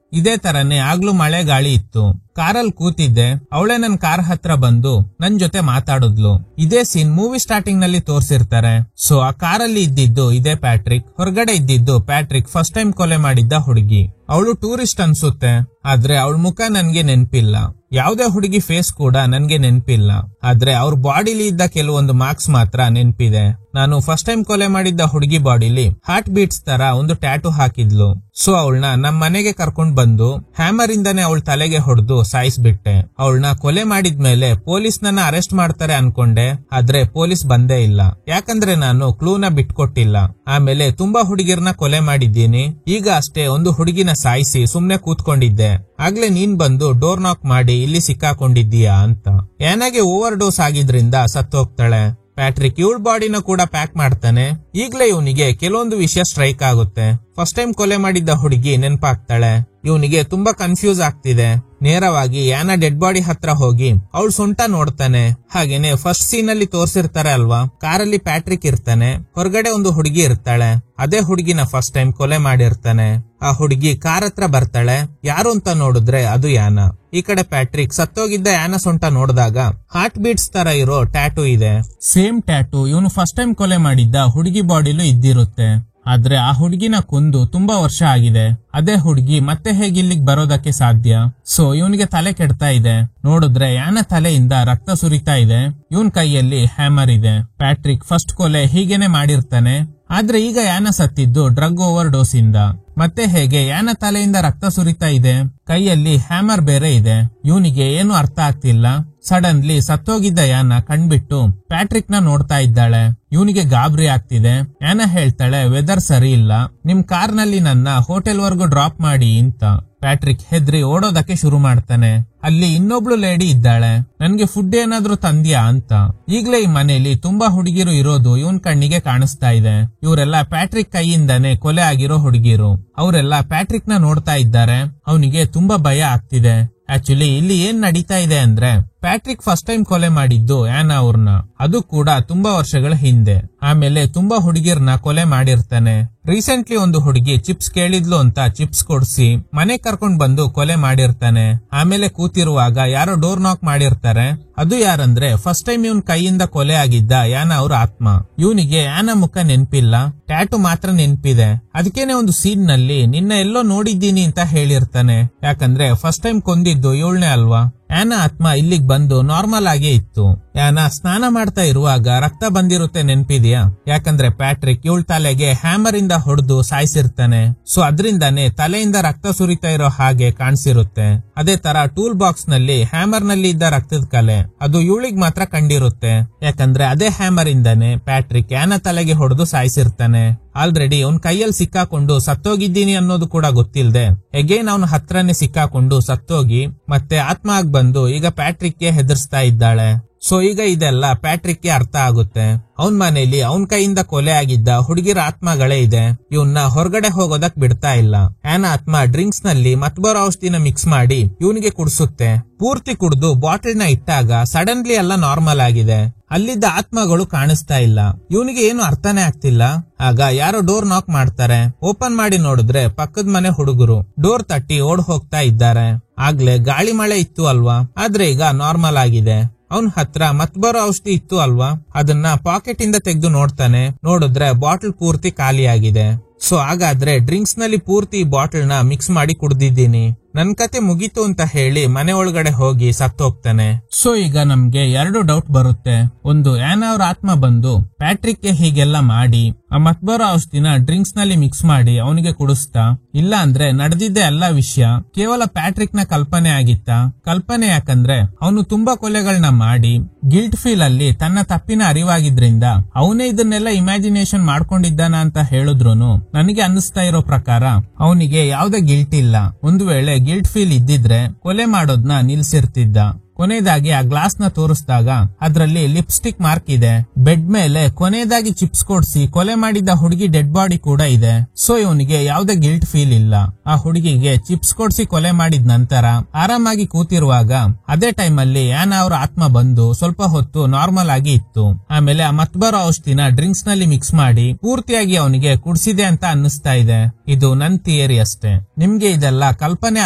ಇದೇ ತರನೇ ಆಗ್ಲೂ ಮಳೆ ಗಾಳಿ ಇತ್ತು. ಕಾರಲ್ಲಿ ಕೂತಿದ್ದೆ, ಅವಳೇ ನನ್ ಕಾರ್ ಹತ್ರ ಬಂದು ನನ್ ಜೊತೆ ಮಾತಾಡಿದ್ಲು. ಇದೇ ಸೀನ್ ಮೂವಿ ಸ್ಟಾರ್ಟಿಂಗ್ ನಲ್ಲಿ ತೋರ್ಸಿರ್ತಾರೆ. ಸೊ ಆ ಕಾರಲ್ಲಿ ಇದ್ದಿದ್ದು ಇದೇ ಪ್ಯಾಟ್ರಿಕ್, ಹೊರಗಡೆ ಇದ್ದಿದ್ದು ಪ್ಯಾಟ್ರಿಕ್ ಫಸ್ಟ್ ಟೈಮ್ ಕೊಲೆ ಮಾಡಿದ್ದ ಹುಡುಗಿ. ಅವಳು ಟೂರಿಸ್ಟ್ ಅನ್ಸುತ್ತೆ, ಆದ್ರೆ ಅವಳ ಮುಖ ನನ್ಗೆ ನೆನ್ಪಿಲ್ಲ. ಯಾವ್ದೇ ಹುಡುಗಿ ಫೇಸ್ ಕೂಡ ನನ್ಗೆ ನೆನ್ಪಿಲ್ಲ, ಆದ್ರೆ ಅವ್ರ ಬಾಡಿಲಿ ಇದ್ದ ಕೆಲವೊಂದು ಮಾರ್ಕ್ಸ್ ಮಾತ್ರ ನೆನ್ಪಿದೆ. ನಾನು ಫಸ್ಟ್ ಟೈಮ್ ಕೊಲೆ ಮಾಡಿದ್ದ ಹುಡುಗಿ ಬಾಡಿಲಿ ಹಾರ್ಟ್ ಬೀಟ್ಸ್ ತರ ಒಂದು ಟ್ಯಾಟೂ ಹಾಕಿದ್ಲು. ಸೊ ಅವಳನ್ನ ನಮ್ ಮನೆಗೆ ಕರ್ಕೊಂಡ್ ಬಂದು ಹ್ಯಾಮರ್ ಇಂದಾನೆ ಅವಳ ತಲೆಗೆ ಹೊಡೆದು ಸಾಯಿಸ್ಬಿಟ್ಟೆ. ಅವಳನ್ನ ಕೊಲೆ ಮಾಡಿದ್ಮೇಲೆ ಪೊಲೀಸ್ ನನ್ನ ಅರೆಸ್ಟ್ ಮಾಡ್ತಾರೆ ಅನ್ಕೊಂಡೆ, ಆದ್ರೆ ಪೊಲೀಸ್ ಬಂದೇ ಇಲ್ಲ. ಯಾಕಂದ್ರೆ ನಾನು ಕ್ಲೂನ ಬಿಟ್ಕೊಟ್ಟಿಲ್ಲ. ಆಮೇಲೆ ತುಂಬಾ ಹುಡುಗಿರ್ನ ಕೊಲೆ ಮಾಡಿದ್ದೀನಿ. ಈಗ ಅಷ್ಟೇ ಒಂದು ಹುಡುಗಿನ ಸಾಯಿಸಿ ಸುಮ್ನೆ ಕೂತ್ಕೊಂಡಿದ್ದೆ. ಆಗ್ಲೇ ನೀನ್ ಬಂದು ಡೋರ್ ನಾಕ್ ಮಾಡಿ ಇಲ್ಲಿ ಸಿಕ್ಕಾಕೊಂಡಿದ್ದೀಯಾ ಅಂತ. ಯಾನಾಗೆ ಓವರ್ ಡೋಸ್ ಆಗಿದ್ರಿಂದ ಸತ್ತೋಗ್ತಾಳೆ. ಪ್ಯಾಟ್ರಿಕ್ ಇವಳ ಬಾಡಿನ ಕೂಡ ಪ್ಯಾಕ್ ಮಾಡ್ತಾನೆ. ಈಗ್ಲೇ ಇವನಿಗೆ ಕೆಲವೊಂದು ವಿಷಯ ಸ್ಟ್ರೈಕ್ ಆಗುತ್ತೆ. ಫಸ್ಟ್ ಟೈಮ್ ಕೊಲೆ ಮಾಡಿದ್ದ ಹುಡುಗಿ ನೆನಪಾಗ್ತಾಳೆ. ಇವನಿಗೆ ತುಂಬಾ ಕನ್ಫ್ಯೂಸ್ ಆಗ್ತಿದೆ. ನೇರವಾಗಿ ಯಾನ ಡೆಡ್ ಬಾಡಿ ಹತ್ರ ಹೋಗಿ ಅವಳು ಸೊಂಟ ನೋಡ್ತಾನೆ. ಹಾಗೇನೆ ಫಸ್ಟ್ ಸೀನ್ ಅಲ್ಲಿ ತೋರ್ಸಿರ್ತಾರೆ ಅಲ್ವಾ, ಕಾರಲ್ಲಿ ಪ್ಯಾಟ್ರಿಕ್ ಇರ್ತಾನೆ, ಹೊರಗಡೆ ಒಂದು ಹುಡುಗಿ ಇರ್ತಾಳೆ. ಅದೇ ಹುಡುಗಿನ ಫಸ್ಟ್ ಟೈಮ್ ಕೊಲೆ ಮಾಡಿರ್ತಾನೆ. ಆ ಹುಡುಗಿ ಕಾರ್ ಹತ್ರ ಬರ್ತಾಳೆ. ಯಾರು ಅಂತ ನೋಡಿದ್ರೆ ಅದು ಯಾನ. ಈ ಕಡೆ ಪ್ಯಾಟ್ರಿಕ್ ಸತ್ತೋಗಿದ್ದ ಯಾನ ಸೊಂಟ ನೋಡಿದಾಗ ಹಾರ್ಟ್ ಬೀಟ್ಸ್ ತರ ಇರೋ ಟ್ಯಾಟೂ ಇದೆ. ಸೇಮ್ ಟ್ಯಾಟೂ ಇವನು ಫಸ್ಟ್ ಟೈಮ್ ಕೊಲೆ ಮಾಡಿದ್ದ ಹುಡುಗಿ ಬಾಡಿಲೂ ಇದ್ದಿರುತ್ತೆ. ಆದ್ರೆ ಆ ಹುಡುಗಿನ ಕೊಂದು ತುಂಬಾ ವರ್ಷ ಆಗಿದೆ. ಅದೇ ಹುಡುಗಿ ಮತ್ತೆ ಹೇಗೆ ಇಲ್ಲಿಗೆ ಬರೋದಕ್ಕೆ ಸಾಧ್ಯ? ಸೊ ಇವನಿಗೆ ತಲೆ ಕೆಡ್ತಾ ಇದೆ. ನೋಡಿದ್ರೆ ಯಾನ ತಲೆಯಿಂದ ರಕ್ತ ಸುರಿತಾ ಇದೆ. ಇವನ್ ಕೈಯಲ್ಲಿ ಹ್ಯಾಮರ್ ಇದೆ. ಪ್ಯಾಟ್ರಿಕ್ ಫಸ್ಟ್ ಕೊಲೆ ಹೀಗೇನೆ ಮಾಡಿರ್ತಾನೆ. ಆದ್ರೆ ಈಗ ಯಾನ ಸತ್ತಿದ್ದು ಡ್ರಗ್ ಓವರ್ ಡೋಸ್ ಇಂದ. ಮತ್ತೆ ಹೇಗೆ ಯಾನ ತಲೆಯಿಂದ ರಕ್ತ ಸುರಿತಾ ಇದೆ, ಕೈಯಲ್ಲಿ ಹ್ಯಾಮರ್ ಬೇರೆ ಇದೆ. ಇವನಿಗೆ ಏನು ಅರ್ಥ ಆಗ್ತಿಲ್ಲ. ಸಡನ್ಲಿ ಸತ್ತೋಗಿದ್ದ ಯಾನ ಕಣ್ಬಿಟ್ಟು ಪ್ಯಾಟ್ರಿಕ್ ನ ನೋಡ್ತಾ ಇದ್ದಾಳೆ. ಇವನಿಗೆ ಗಾಬರಿ ಆಗ್ತಿದೆ. ಯಾನ ಹೇಳ್ತಾಳೆ, ವೆದರ್ ಸರಿ ಇಲ್ಲ, ನಿಮ್ ಕಾರ್ ನಲ್ಲಿ ನನ್ನ ಹೋಟೆಲ್ ವರ್ಗು ಡ್ರಾಪ್ ಮಾಡಿ ಅಂತ. ಪ್ಯಾಟ್ರಿಕ್ ಹೆದ್ರಿ ಓಡೋದಕ್ಕೆ ಶುರು ಮಾಡ್ತಾನೆ. ಅಲ್ಲಿ ಇನ್ನೊಬ್ಳು ಲೇಡಿ ಇದ್ದಾಳೆ. ನನ್ಗೆ ಫುಡ್ ಏನಾದ್ರೂ ತಂದ್ಯಾ ಅಂತ. ಈಗ್ಲೇ ಈ ಮನೆಯಲ್ಲಿ ತುಂಬಾ ಹುಡುಗಿರು ಇರೋದು ಇವನ್ ಕಣ್ಣಿಗೆ ಕಾಣಿಸ್ತಾ ಇದೆ. ಇವರೆಲ್ಲ ಪ್ಯಾಟ್ರಿಕ್ ಕೈಯಿಂದಾನೆ ಕೊಲೆ ಆಗಿರೋ ಹುಡುಗಿರು. ಅವರೆಲ್ಲ ಪ್ಯಾಟ್ರಿಕ್ ನ ನೋಡ್ತಾ ಇದ್ದಾರೆ. ಅವನಿಗೆ ತುಂಬಾ ಭಯ ಆಗ್ತಿದೆ. ಆಕ್ಚುಲಿ ಇಲ್ಲಿ ಏನ್ ನಡೀತಾ ಇದೆ ಅಂದ್ರೆ ಪ್ಯಾಟ್ರಿಕ್ ಫಸ್ಟ್ ಟೈಮ್ ಕೊಲೆ ಮಾಡಿದ್ದು ಆನಾ ಅವ್ರನ್ನ, ಅದು ಕೂಡ ತುಂಬಾ ವರ್ಷಗಳ ಹಿಂದೆ. ಆಮೇಲೆ ತುಂಬಾ ಹುಡುಗಿರ್ನ ಕೊಲೆ ಮಾಡಿರ್ತಾನೆ. ರೀಸೆಂಟ್ಲಿ ಒಂದು ಹುಡುಗಿ ಚಿಪ್ಸ್ ಕೇಳಿದ್ಲು ಅಂತ ಚಿಪ್ಸ್ ಕೊಡ್ಸಿ ಮನೆ ಕರ್ಕೊಂಡ್ ಬಂದು ಕೊಲೆ ಮಾಡಿರ್ತಾನೆ. ಆಮೇಲೆ ಕೂತಿರುವಾಗ ಯಾರೋ ಡೋರ್ ನಾಕ್ ಮಾಡಿರ್ತಾರೆ. ಅದು ಯಾರಂದ್ರೆ ಫಸ್ಟ್ ಟೈಮ್ ಇವನ್ ಕೈಯಿಂದ ಕೊಲೆ ಆಗಿದ್ದ ಆನಾ ಅವ್ರ ಆತ್ಮ. ಇವನಿಗೆ ಆನಾ ಮುಖ ನೆನ್ಪಿಲ್ಲ, ಟ್ಯಾಟು ಮಾತ್ರ ನೆನ್ಪಿದೆ. ಅದಕ್ಕೇನೆ ಒಂದು ಸೀನ್ ನಲ್ಲಿ ನಿನ್ನ ಎಲ್ಲೋ ನೋಡಿದ್ದೀನಿ ಅಂತ ಹೇಳಿರ್ತಾನೆ. ಯಾಕಂದ್ರೆ ಫಸ್ಟ್ ಟೈಮ್ ಕೊಂದಿದ್ದು ಇವಳನೇ ಅಲ್ವಾ. ಆನಾ ಆತ್ಮ ಇಲ್ಲಿಗ್ ಬಂದು ನಾರ್ಮಲ್ ಆಗೇ ಇತ್ತು. ಆನಾ ಸ್ನಾನ ಮಾಡ್ತಾ ಇರುವಾಗ ರಕ್ತ ಬಂದಿರುತ್ತೆ, ನೆನ್ಪಿದ್ಯಾ? ಯಾಕಂದ್ರೆ ಪ್ಯಾಟ್ರಿಕ್ ಇವಳ ತಲೆಗೆ ಹ್ಯಾಮರ್ ಇಂದ ಹೊಡೆದು ಸಾಯಿಸಿರ್ತಾನೆ. ಸೊ ಅದರಿಂದಾನೆ ತಲೆಯಿಂದ ರಕ್ತ ಸುರಿತಾ ಇರೋ ಹಾಗೆ ಕಾಣಿಸಿರುತ್ತೆ. ಅದೇ ತರ ಟೂಲ್ ಬಾಕ್ಸ್ ನಲ್ಲಿ ಹ್ಯಾಮರ್ ನಲ್ಲಿ ಇದ್ದ ರಕ್ತದ ಕಲೆ ಅದು ಇವಳಿಗೆ ಮಾತ್ರ ಕಂಡಿರುತ್ತೆ. ಯಾಕಂದ್ರೆ ಅದೇ ಹ್ಯಾಮರ್ ಇಂದಾನೆ ಪ್ಯಾಟ್ರಿಕ್ ಆನಾ ತಲೆಗೆ ಹೊಡೆದು ಸಾಯಿಸಿರ್ತಾನೆ. ಆಲ್ರೆಡಿ ಅವ್ನ್ ಕೈಯಲ್ಲಿ ಸಿಕ್ಕಾಕೊಂಡು ಸತ್ತೋಗಿದ್ದೀನಿ ಅನ್ನೋದು ಕೂಡ ಗೊತ್ತಿಲ್ದೆ ಎಗೇನ್ ಅವನ ಹತ್ರನೇ ಸಿಕ್ಕಾಕೊಂಡು ಸತ್ತೋಗಿ ಮತ್ತೆ ಆತ್ಮ ಆಗ್ ಬಂದು ಈಗ ಪ್ಯಾಟ್ರಿಕ್ಗೆ ಹೆದರ್ಸ್ತಾ ಇದ್ದಾಳೆ. ಸೊ ಈಗ ಇದೆಲ್ಲ ಪ್ಯಾಟ್ರಿಕ್ಗೆ ಅರ್ಥ ಆಗುತ್ತೆ. ಅವನ್ ಮನೇಲಿ ಅವನ್ ಕೈಯಿಂದ ಕೊಲೆ ಆಗಿದ್ದ ಹುಡುಗಿರ ಆತ್ಮಗಳೇ ಇದೆ. ಇವನ್ನ ಹೊರಗಡೆ ಹೋಗೋದಕ್ ಬಿಡ್ತಾ ಇಲ್ಲ. ಆನಾ ಆತ್ಮ ಡ್ರಿಂಕ್ಸ್ ನಲ್ಲಿ ಮತ್ಬರೋ ಔಷಧಿನ ಮಿಕ್ಸ್ ಮಾಡಿ ಇವನಿಗೆ ಕುಡಿಸುತ್ತೆ. ಪೂರ್ತಿ ಕುಡಿದು ಬಾಟಲ್ ನ ಇಟ್ಟಾಗ ಸಡನ್ಲಿ ಎಲ್ಲ ನಾರ್ಮಲ್ ಆಗಿದೆ. ಅಲ್ಲಿದ್ದ ಆತ್ಮಗಳು ಕಾಣಿಸ್ತಾ ಇಲ್ಲ. ಇವನಿಗೆ ಏನು ಅರ್ಥನೇ ಆಗ್ತಿಲ್ಲ. ಆಗ ಯಾರೋ ಡೋರ್ ನಾಕ್ ಮಾಡ್ತಾರೆ. ಓಪನ್ ಮಾಡಿ ನೋಡಿದ್ರೆ ಪಕ್ಕದ ಮನೆ ಹುಡುಗರು ಡೋರ್ ತಟ್ಟಿ ಓಡ್ ಹೋಗ್ತಾ ಇದ್ದಾರೆ. ಆಗ್ಲೇ ಗಾಳಿ ಮಳೆ ಇತ್ತು ಅಲ್ವಾ, ಆದ್ರೆ ಈಗ ನಾರ್ಮಲ್ ಆಗಿದೆ. ಅವನ್ ಹತ್ರ ಮತ್ಬರೋ ಔಷಧಿ ಇತ್ತು ಅಲ್ವಾ, ಅದನ್ನ ಪಾಕೆಟ್ ಇಂದ ತೆಗೆದು ನೋಡ್ತಾನೆ. ನೋಡಿದ್ರೆ ಬಾಟಲ್ ಪೂರ್ತಿ ಖಾಲಿ ಆಗಿದೆ. ಸೊ ಹಾಗಾದ್ರೆ ಡ್ರಿಂಕ್ಸ್ ನಲ್ಲಿ ಪೂರ್ತಿ ಬಾಟಲ್ ನ ಮಿಕ್ಸ್ ಮಾಡಿ ಕುಡ್ದಿದ್ದೀನಿ, ನನ್ ಕತೆ ಮುಗೀತು ಅಂತ ಹೇಳಿ ಮನೆ ಒಳಗಡೆ ಹೋಗಿ ಸತ್ತೋಗ್ತಾನೆ. ಸೊ ಈಗ ನಮ್ಗೆ ಎರಡು ಡೌಟ್ ಬರುತ್ತೆ. ಒಂದು, ಆನಾ ಅವ್ರ ಆತ್ಮ ಬಂದು ಪ್ಯಾಟ್ರಿಕ್ ಗೆ ಹೀಗೆಲ್ಲ ಮಾಡಿ ಆ ಮತ್ಬರೋ ಔಷಧಿನ ಡ್ರಿಂಕ್ಸ್ ನಲ್ಲಿ ಮಿಕ್ಸ್ ಮಾಡಿ ಅವನಿಗೆ ಕುಡಿಸ್ತಾ, ಇಲ್ಲ ಅಂದ್ರೆ ನಡೆದಿದ್ದೆ ಎಲ್ಲಾ ವಿಷಯ ಕೇವಲ ಪ್ಯಾಟ್ರಿಕ್ ನ ಕಲ್ಪನೆ ಆಗಿತ್ತ? ಕಲ್ಪನೆ ಯಾಕಂದ್ರೆ ಅವನು ತುಂಬಾ ಕೊಲೆಗಳನ್ನ ಮಾಡಿ ಗಿಲ್ಟ್ ಫೀಲ್ ಅಲ್ಲಿ ತನ್ನ ತಪ್ಪಿನ ಅರಿವಾಗಿದ್ರಿಂದ ಅವನೇ ಇದನ್ನೆಲ್ಲ ಇಮ್ಯಾಜಿನೇಷನ್ ಮಾಡ್ಕೊಂಡಿದ್ದಾನ ಅಂತ ಹೇಳಿದ್ರುನು ನನಗೆ ಅನ್ನಿಸ್ತಾ ಇರೋ ಪ್ರಕಾರ ಅವನಿಗೆ ಯಾವ್ದೇ ಗಿಲ್ಟ್ ಇಲ್ಲ. ಒಂದು ವೇಳೆ ಗಿಲ್ಟ್ ಫೀಲ್ ಇದ್ದಿದ್ರೆ ಕೊಲೆ ಮಾಡೋದ್ನ ನಿಲ್ಸಿರ್ತಿದ್ದ. ಕೊನೆಯದಾಗಿ ಆ ಗ್ಲಾಸ್ ನ ತೋರಿಸಿದಾಗ ಅದ್ರಲ್ಲಿ ಲಿಪ್ಸ್ಟಿಕ್ ಮಾರ್ಕ್ ಇದೆ. ಬೆಡ್ ಮೇಲೆ ಕೊನೆಯದಾಗಿ ಚಿಪ್ಸ್ ಕೊಡ್ಸಿ ಕೊಲೆ ಮಾಡಿದ ಹುಡುಗಿ ಡೆಡ್ ಬಾಡಿ ಕೂಡ ಇದೆ. ಸೊ ಇವನಿಗೆ ಯಾವ್ದೇ ಗಿಲ್ಟ್ ಫೀಲ್ ಇಲ್ಲ. ಆ ಹುಡುಗಿಗೆ ಚಿಪ್ಸ್ ಕೊಡ್ಸಿ ಕೊಲೆ ಮಾಡಿದ ನಂತರ ಆರಾಮಾಗಿ ಕೂತಿರುವಾಗ ಅದೇ ಟೈಮ್ ಅಲ್ಲಿ ಆನಾ ಅವ್ರ ಆತ್ಮ ಬಂದು ಸ್ವಲ್ಪ ಹೊತ್ತು ನಾರ್ಮಲ್ ಆಗಿ ಇತ್ತು. ಆಮೇಲೆ ಆ ಮತ್ಬರೋ ಔಷಧಿನ ಡ್ರಿಂಕ್ಸ್ ನಲ್ಲಿ ಮಿಕ್ಸ್ ಮಾಡಿ ಪೂರ್ತಿಯಾಗಿ ಅವನಿಗೆ ಕುಡಿಸಿದೆ ಅಂತ ಅನ್ನಿಸ್ತಾ ಇದೆ. ಇದು ನನ್ ಥಿಯರಿ ಅಷ್ಟೇ. ನಿಮ್ಗೆ ಇದೆಲ್ಲ ಕಲ್ಪನೆ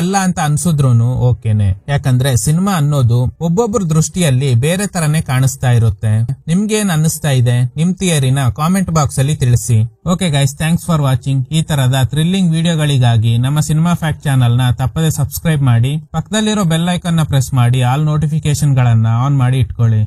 ಅಲ್ಲ ಅಂತ ಅನ್ಸುದ್ರೂನು ಓಕೆನೆ. ಯಾಕಂದ್ರೆ ಸಿನಿಮಾ ಅನ್ನೋದು ಒಬ್ಬೊಬ್ಬರ ದೃಷ್ಟಿಯಲ್ಲಿ ಬೇರೆ ತರನೇ ಕಾಣಿಸ್ತಾ ಇರುತ್ತೆ. ನಿಮ್ಗೆ ಏನ್ ಅನ್ನಿಸ್ತಾ ಇದೆ? ನಿಮ್ ಥಿಯರಿನ ಕಾಮೆಂಟ್ ಬಾಕ್ಸ್ ಅಲ್ಲಿ ತಿಳಿಸಿ. Okay guys, thanks for watching. ಈ ತರದ ಥ್ರಿಲ್ಲಿಂಗ್ ವಿಡಿಯೋಗಳಿಗಾಗಿ ನಮ್ಮ ಸಿನಿಮಾ ಫ್ಯಾಕ್ಟ್ ಚಾನಲ್ ನ ತಪ್ಪದೆ ಸಬ್ಸ್ಕ್ರೈಬ್ ಮಾಡಿ. ಪಕ್ಕದಲ್ಲಿರೋ ಬೆಲ್ ಐಕಾನ್ ನ ಪ್ರೆಸ್ ಮಾಡಿ ಆಲ್ ನೋಟಿಫಿಕೇಶನ್ ಗಳನ್ನ ಆನ್ ಮಾಡಿ ಇಟ್ಕೊಳ್ಳಿ.